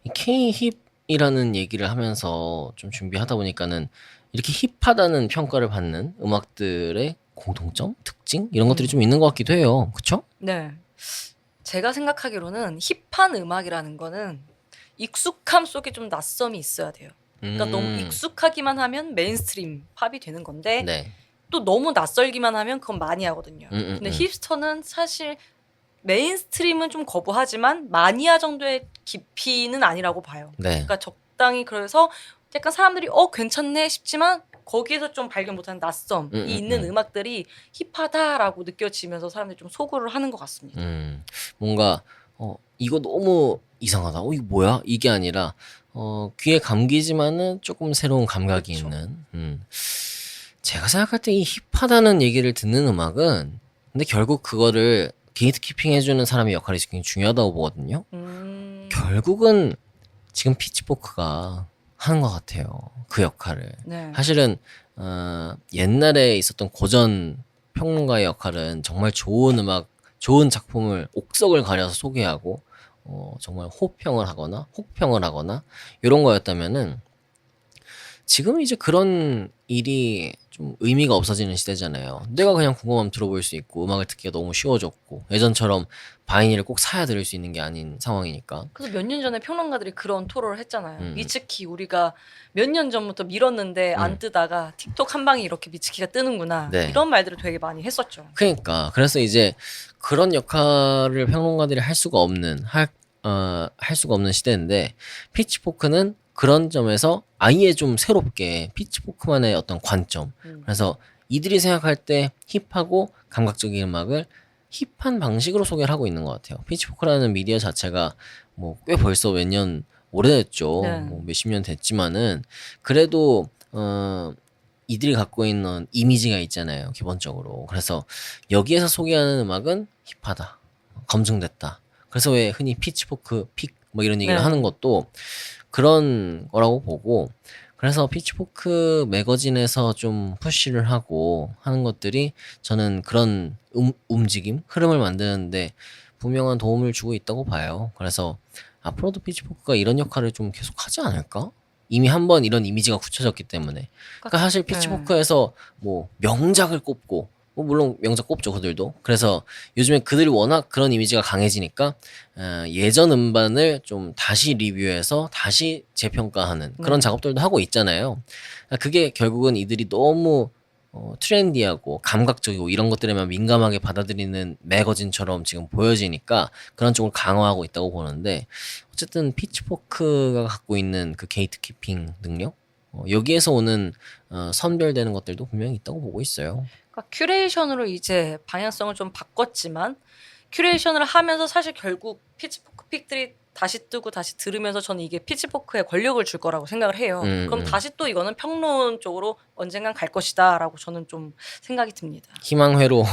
이 K-힙이라는 얘기를 하면서 좀 준비하다 보니까는 이렇게 힙하다는 평가를 받는 음악들의 공통점, 특징 이런 것들이 좀 있는 것 같기도 해요. 그쵸? 네. 제가 생각하기로는 힙한 음악이라는 거는 익숙함 속에 좀 낯섦이 있어야 돼요. 그러니까 너무 익숙하기만 하면 메인스트림 팝이 되는 건데 네. 또 너무 낯설기만 하면 그건 마니아거든요. 근데 힙스터는 사실 메인스트림은 좀 거부하지만 마니아 정도의 깊이는 아니라고 봐요. 네. 그러니까 적당히 그래서 약간 사람들이 괜찮네 싶지만 거기에서 좀 발견 못하는 낯섦이 있는 음악들이 힙하다라고 느껴지면서 사람들이 좀 소구를 하는 것 같습니다. 뭔가 이거 너무 이상하다. 이거 뭐야? 이게 아니라 귀에 감기지만은 조금 새로운 감각이 그렇죠. 있는. 제가 생각할 때 이 힙하다는 얘기를 듣는 음악은 근데 결국 그거를 게이트키핑 해주는 사람의 역할이 굉장히 중요하다고 보거든요. 결국은 지금 피치포크가 하는 것 같아요. 그 역할을. 네. 사실은 옛날에 있었던 고전 평론가의 역할은 정말 좋은 음악, 좋은 작품을 옥석을 가려서 소개하고 정말 호평을 하거나 혹평을 하거나 이런 거였다면은 지금 이제 그런 일이 좀 의미가 없어지는 시대잖아요. 내가 그냥 궁금하면 들어볼 수 있고 음악을 듣기가 너무 쉬워졌고 예전처럼 바이닐을 꼭 사야 들을 수 있는 게 아닌 상황이니까. 그래서 몇 년 전에 평론가들이 그런 토론을 했잖아요. 음. 미츠키 우리가 몇 년 전부터 밀었는데 안 음. 뜨다가 틱톡 한 방에 이렇게 미츠키가 뜨는구나. 네. 이런 말들을 되게 많이 했었죠. 그러니까 그래서 이제 그런 역할을 평론가들이 할 수가 없는 할 수가 없는 시대인데 피치포크는 그런 점에서 아예 좀 새롭게 피치포크만의 어떤 관점. 그래서 이들이 생각할 때 힙하고 감각적인 음악을 힙한 방식으로 소개를 하고 있는 것 같아요. 피치포크라는 미디어 자체가 뭐 꽤 벌써 몇 년 오래됐죠. 네. 뭐 몇십 년 됐지만은 그래도 이들이 갖고 있는 이미지가 있잖아요. 기본적으로. 그래서 여기에서 소개하는 음악은 힙하다, 검증됐다. 그래서 왜 흔히 피치포크 픽 뭐 이런 얘기를 네. 하는 것도 그런 거라고 보고, 그래서 피치포크 매거진에서 좀 푸시를 하고 하는 것들이 저는 그런 움직임, 흐름을 만드는데 분명한 도움을 주고 있다고 봐요. 그래서 앞으로도 피치포크가 이런 역할을 좀 계속 하지 않을까? 이미 한번 이런 이미지가 굳혀졌기 때문에. 그러니까 사실 피치포크에서 뭐 명작을 꼽고, 뭐 물론 명작 꼽죠 그들도. 그래서 요즘에 그들이 워낙 그런 이미지가 강해지니까 예전 음반을 좀 다시 리뷰해서 다시 재평가하는 그런 작업들도 하고 있잖아요. 그러니까 그게 결국은 이들이 너무 트렌디하고 감각적이고 이런 것들에만 민감하게 받아들이는 매거진처럼 지금 보여지니까 그런 쪽을 강화하고 있다고 보는데, 어쨌든 피치포크가 갖고 있는 그 게이트키핑 능력, 여기에서 오는 선별되는 것들도 분명히 있다고 보고 있어요. 그러니까 큐레이션으로 이제 방향성을 좀 바꿨지만 큐레이션을 하면서 사실 결국 피치포크 픽들이 다시 뜨고 다시 들으면서 저는 이게 피치포크에 권력을 줄 거라고 생각을 해요. 그럼 다시 또 이거는 평론 쪽으로 언젠간 갈 것이다라고 저는 좀 생각이 듭니다. 희망회로.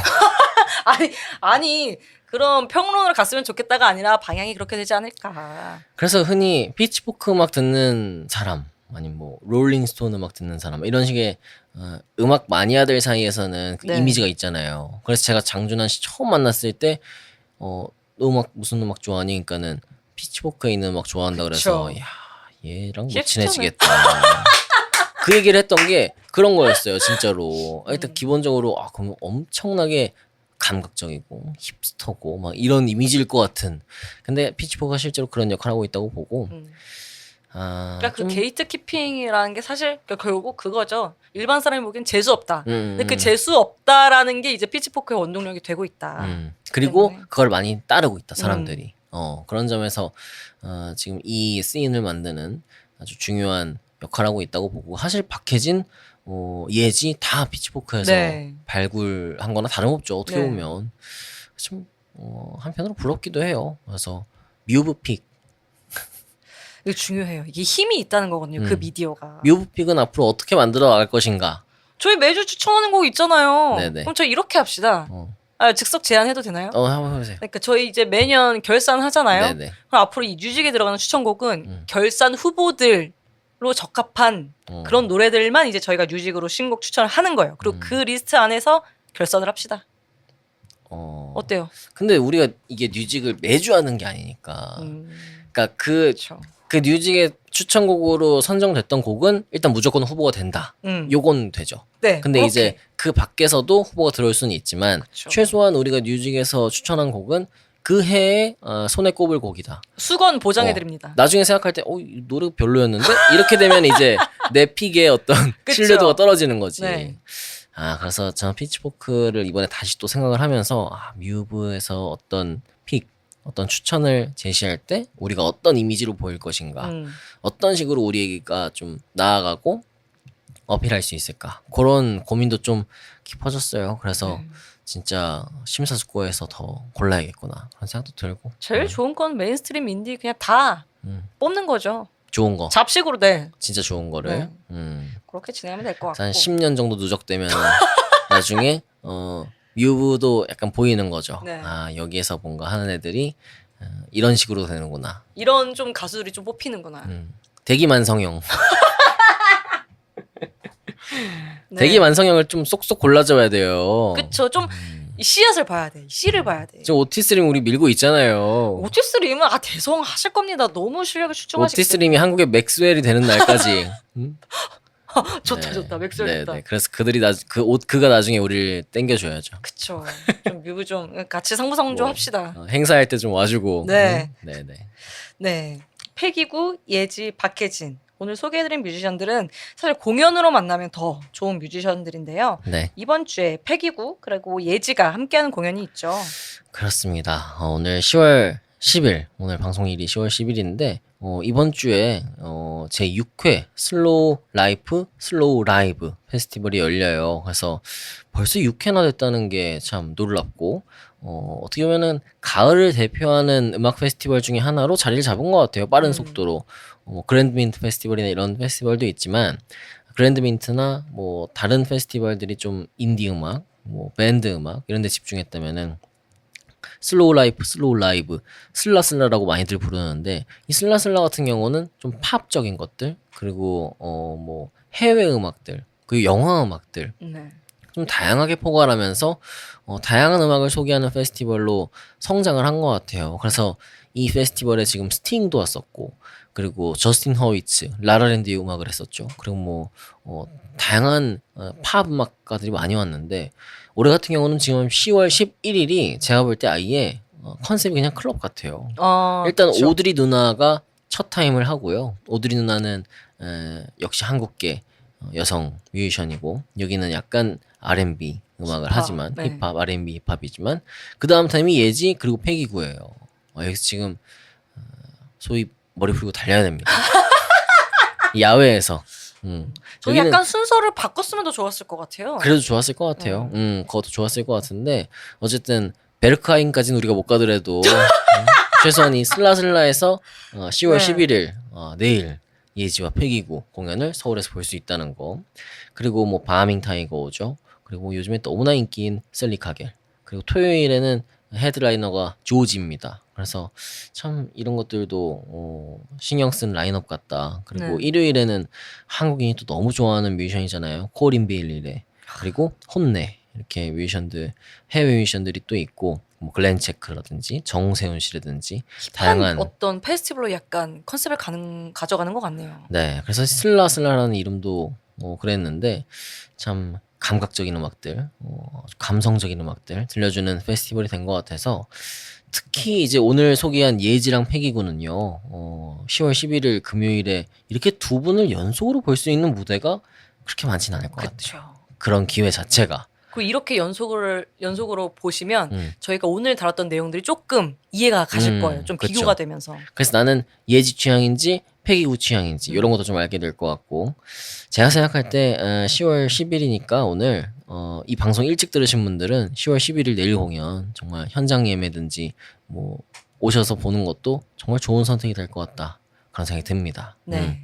아니 그런 평론을 갔으면 좋겠다가 아니라 방향이 그렇게 되지 않을까. 그래서 흔히 피치포크 음악 듣는 사람, 아니면 뭐 롤링스톤 음악 듣는 사람, 이런 식의 음악 마니아들 사이에서는 그 네. 이미지가 있잖아요. 그래서 제가 장준환 씨 처음 만났을 때 너 음악 무슨 음악 좋아하니? 그러니까는 피치포크에 있는 음악 좋아한다. 그래서 그쵸. 야, 얘랑 못 힙스터네. 친해지겠다. 그 얘기를 했던 게 그런 거였어요, 진짜로. 일단 기본적으로 그럼 엄청나게 감각적이고 힙스터고 막 이런 이미지일 것 같은. 근데 피치포크가 실제로 그런 역할을 하고 있다고 보고. 그러니까 그 좀- 게이트 키핑이라는 게 사실 그러니까 결국 그거죠. 일반 사람이 보기엔 재수 없다. 근데 그 음. 재수 없다라는 게 이제 피치포크의 원동력이 되고 있다. 그리고 때문에. 그걸 많이 따르고 있다, 사람들이. 그런 점에서 지금 이 씬을 만드는 아주 중요한 역할을 하고 있다고 보고, 사실 박해진, 예지 다 피치포크에서 네. 발굴한 거나 다름없죠, 어떻게 네. 보면. 좀 한편으로 부럽기도 해요. 그래서 뮤브픽. 이게 중요해요. 이게 힘이 있다는 거거든요. 그 미디어가. 뮤브픽은 앞으로 어떻게 만들어 나갈 것인가. 저희 매주 추천하는 곡 있잖아요. 네네. 그럼 저희 이렇게 합시다. 즉석 제안해도 되나요? 한번 해보세요. 그러니까 저희 이제 매년 결산 하잖아요. 네네. 그럼 앞으로 이 뉴직에 들어가는 추천곡은 결산 후보들로 적합한 그런 노래들만 이제 저희가 뉴직으로 신곡 추천을 하는 거예요. 그리고 그 리스트 안에서 결산을 합시다. 어때요? 근데 우리가 이게 뉴직을 매주 하는 게 아니니까. 그러니까 그렇죠. 그 뉴직의 추천곡으로 선정됐던 곡은 일단 무조건 후보가 된다. 요건 되죠. 네. 근데 그렇게. 이제 그 밖에서도 후보가 들어올 수는 있지만 그쵸. 최소한 우리가 뉴직에서 추천한 곡은 그 해에 손에 꼽을 곡이다. 수건 보장해 드립니다. 나중에 생각할 때 이 노래 별로였는데 이렇게 되면 이제 내 픽의 어떤 그쵸. 신뢰도가 떨어지는 거지. 네. 그래서 저는 피치포크를 이번에 다시 또 생각을 하면서 뮤브에서 어떤 픽, 어떤 추천을 제시할 때 우리가 어떤 이미지로 보일 것인가, 어떤 식으로 우리가 좀 나아가고 어필할 수 있을까, 그런 고민도 좀 깊어졌어요. 그래서 진짜 심사숙고해서 더 골라야겠구나 그런 생각도 들고. 제일 좋은 건 메인스트림 인디 그냥 다 뽑는 거죠. 좋은 거, 잡식으로 네. 진짜 좋은 거를 그렇게 진행하면 될 것 같고. 한 10년 정도 누적되면 나중에 뮤브도 약간 보이는 거죠. 네. 여기에서 뭔가 하는 애들이 이런 식으로 되는구나. 이런 좀 가수들이 좀 뽑히는구나. 대기만성형. 네. 대기만성형을 좀 쏙쏙 골라줘야 돼요. 그쵸. 좀 이 씨앗을 봐야 돼. 씨를 봐야 돼. 지금 오티스림 우리 밀고 있잖아요. 오티스림은 대성하실 겁니다. 너무 실력이 출중하시기 때문에. 오티스림이 한국의 맥스웰이 되는 날까지 좋다 좋다 맥스웰 네, 좋다. 네. 그래서 그가 나중에 우리를 땡겨줘야죠. 그쵸. 좀 뮤브 좀 같이 상부상조 뭐, 합시다. 행사할 때 좀 와주고. 네. 네, 네. 네. 패기구, 예지, 박혜진. 오늘 소개해드린 뮤지션들은 사실 공연으로 만나면 더 좋은 뮤지션들인데요. 네. 이번 주에 패기구 그리고 예지가 함께하는 공연이 있죠. 그렇습니다. 오늘 10월 10일, 오늘 방송일이 10월 10일인데, 이번 주에, 제 6회 슬로우 라이브 페스티벌이 열려요. 그래서 벌써 6회나 됐다는 게 참 놀랍고, 어떻게 보면은 가을을 대표하는 음악 페스티벌 중에 하나로 자리를 잡은 것 같아요. 빠른 속도로. 그랜드민트 페스티벌이나 이런 페스티벌도 있지만, 그랜드민트나 뭐 다른 페스티벌들이 좀 인디 음악, 뭐 밴드 음악 이런 데 집중했다면은 슬로우 라이브, 슬라슬라라고 많이들 부르는데 이 슬라슬라 같은 경우는 좀 팝적인 것들 그리고 뭐 해외 음악들 그리고 영화 음악들 네. 좀 다양하게 포괄하면서 다양한 음악을 소개하는 페스티벌로 성장을 한 것 같아요. 그래서 이 페스티벌에 지금 스팅도 왔었고 그리고 저스틴 허위츠, 라라랜드 음악을 했었죠. 그리고 뭐 다양한 팝 음악가들이 많이 왔는데 올해 같은 경우는 지금 10월 11일이 제가 볼 때 아예 컨셉이 그냥 클럽 같아요. 일단 그쵸. 오드리 누나가 첫 타임을 하고요. 오드리 누나는 역시 한국계 여성 뮤지션이고 여기는 약간 R&B 음악을 힙합, 하지만 네. 힙합, R&B 힙합이지만 그 다음 타임이 예지 그리고 패기구예요. 여기서 지금 소위 머리 풀고 달려야 됩니다. 야외에서. 저는 여기는 약간 순서를 바꿨으면 더 좋았을 것 같아요. 그래도 좋았을 것 같아요. 그것도 좋았을 것 같은데 어쨌든 베르크하임까지는 우리가 못 가더라도 최소한 이 슬라슬라에서 10월 네. 11일 내일 예지와 패기구 공연을 서울에서 볼 수 있다는 거. 그리고 뭐 바하밍 타이거 오죠. 그리고 요즘에 너무나 인기인 셀리카겔. 그리고 토요일에는 헤드라이너가 조지입니다. 그래서 참 이런 것들도 신경 쓴 라인업 같다. 그리고 네. 일요일에는 한국인이 또 너무 좋아하는 뮤지션이잖아요. 코린 베일리레 그리고 혼내 이렇게 뮤지션들 해외 뮤지션들이 또 있고 뭐 글렌 체크라든지 정세훈 씨라든지 다양한 어떤 페스티벌로 약간 컨셉을 가져가는 것 같네요. 네 그래서 슬라슬라라는 이름도 그랬는데 참 감각적인 음악들 감성적인 음악들 들려주는 페스티벌이 된 것 같아서 특히 이제 오늘 소개한 예지랑 패기구는요 10월 11일 금요일에 이렇게 두 분을 연속으로 볼 수 있는 무대가 그렇게 많지는 않을 것 같아요. 그렇죠. 그런 기회 자체가 그리고 이렇게 연속으로 보시면 음. 저희가 오늘 다뤘던 내용들이 조금 이해가 가실 거예요. 좀 그쵸. 비교가 되면서. 그래서 나는 예지 취향인지 패기구 취향인지 이런 것도 좀 알게 될 것 같고 제가 생각할 때 10월 10일이니까 오늘 이 방송 일찍 들으신 분들은 10월 11일 내일 공연 정말 현장 예매든지 뭐 오셔서 보는 것도 정말 좋은 선택이 될 것 같다 그런 생각이 듭니다. 네.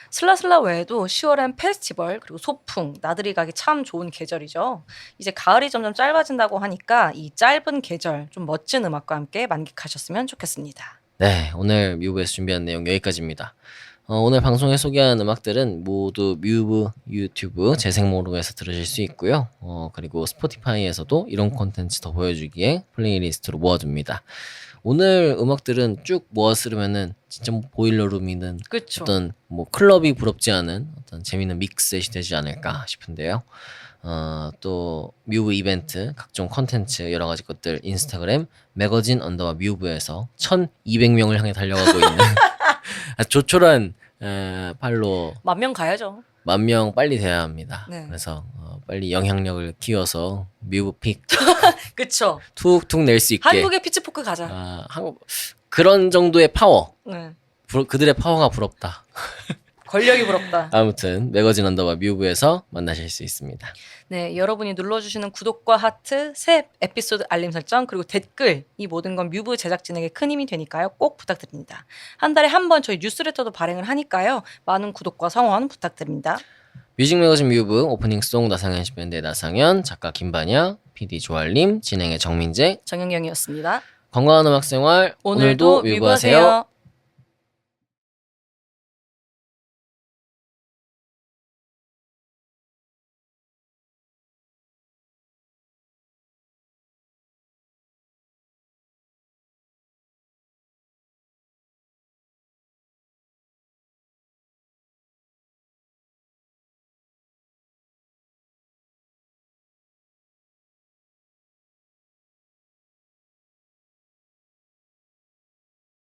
슬라슬라 외에도 10월엔 페스티벌 그리고 소풍 나들이 가기 참 좋은 계절이죠. 이제 가을이 점점 짧아진다고 하니까 이 짧은 계절 좀 멋진 음악과 함께 만끽하셨으면 좋겠습니다. 네, 오늘 뮤브에서 준비한 내용 여기까지입니다. 오늘 방송에 소개한 음악들은 모두 뮤브 유튜브 재생 목록에서 들으실 수 있고요. 그리고 스포티파이에서도 이런 콘텐츠 더 보여주기에 플레이리스트로 모아둡니다. 오늘 음악들은 쭉 모아 쓰려면은 진짜 뭐 보일러룸이든 그렇죠. 어떤 뭐 클럽이 부럽지 않은 어떤 재밌는 믹스셋이 되지 않을까 싶은데요. 또 뮤브 이벤트, 각종 컨텐츠 여러 가지 것들 인스타그램 매거진 언더바 뮤브에서 1,200명을 향해 달려가고 있는 조촐한 팔로 10,000명 가야죠. 10,000명 빨리 돼야 합니다. 네. 그래서 빨리 영향력을 키워서 뮤브픽 그쵸. 툭툭 낼 수 있게 한국의 피치포크 가자. 한국 그런 정도의 파워 네. 그들의 파워가 부럽다. 권력이 부럽다. 아무튼 매거진 언더바 뮤브에서 만나실 수 있습니다. 네, 여러분이 눌러주시는 구독과 하트, 새 에피소드 알림 설정, 그리고 댓글 이 모든 건 뮤브 제작진에게 큰 힘이 되니까요. 꼭 부탁드립니다. 한 달에 한 번 저희 뉴스레터도 발행을 하니까요. 많은 구독과 성원 부탁드립니다. 뮤직 매거진 뮤브 오프닝송 나상현 씨밴드의 나상현, 작가 김반야, PD 조알림, 진행의 정민재, 정영경이었습니다. 건강한 음악 생활 오늘도 뮤브하세요.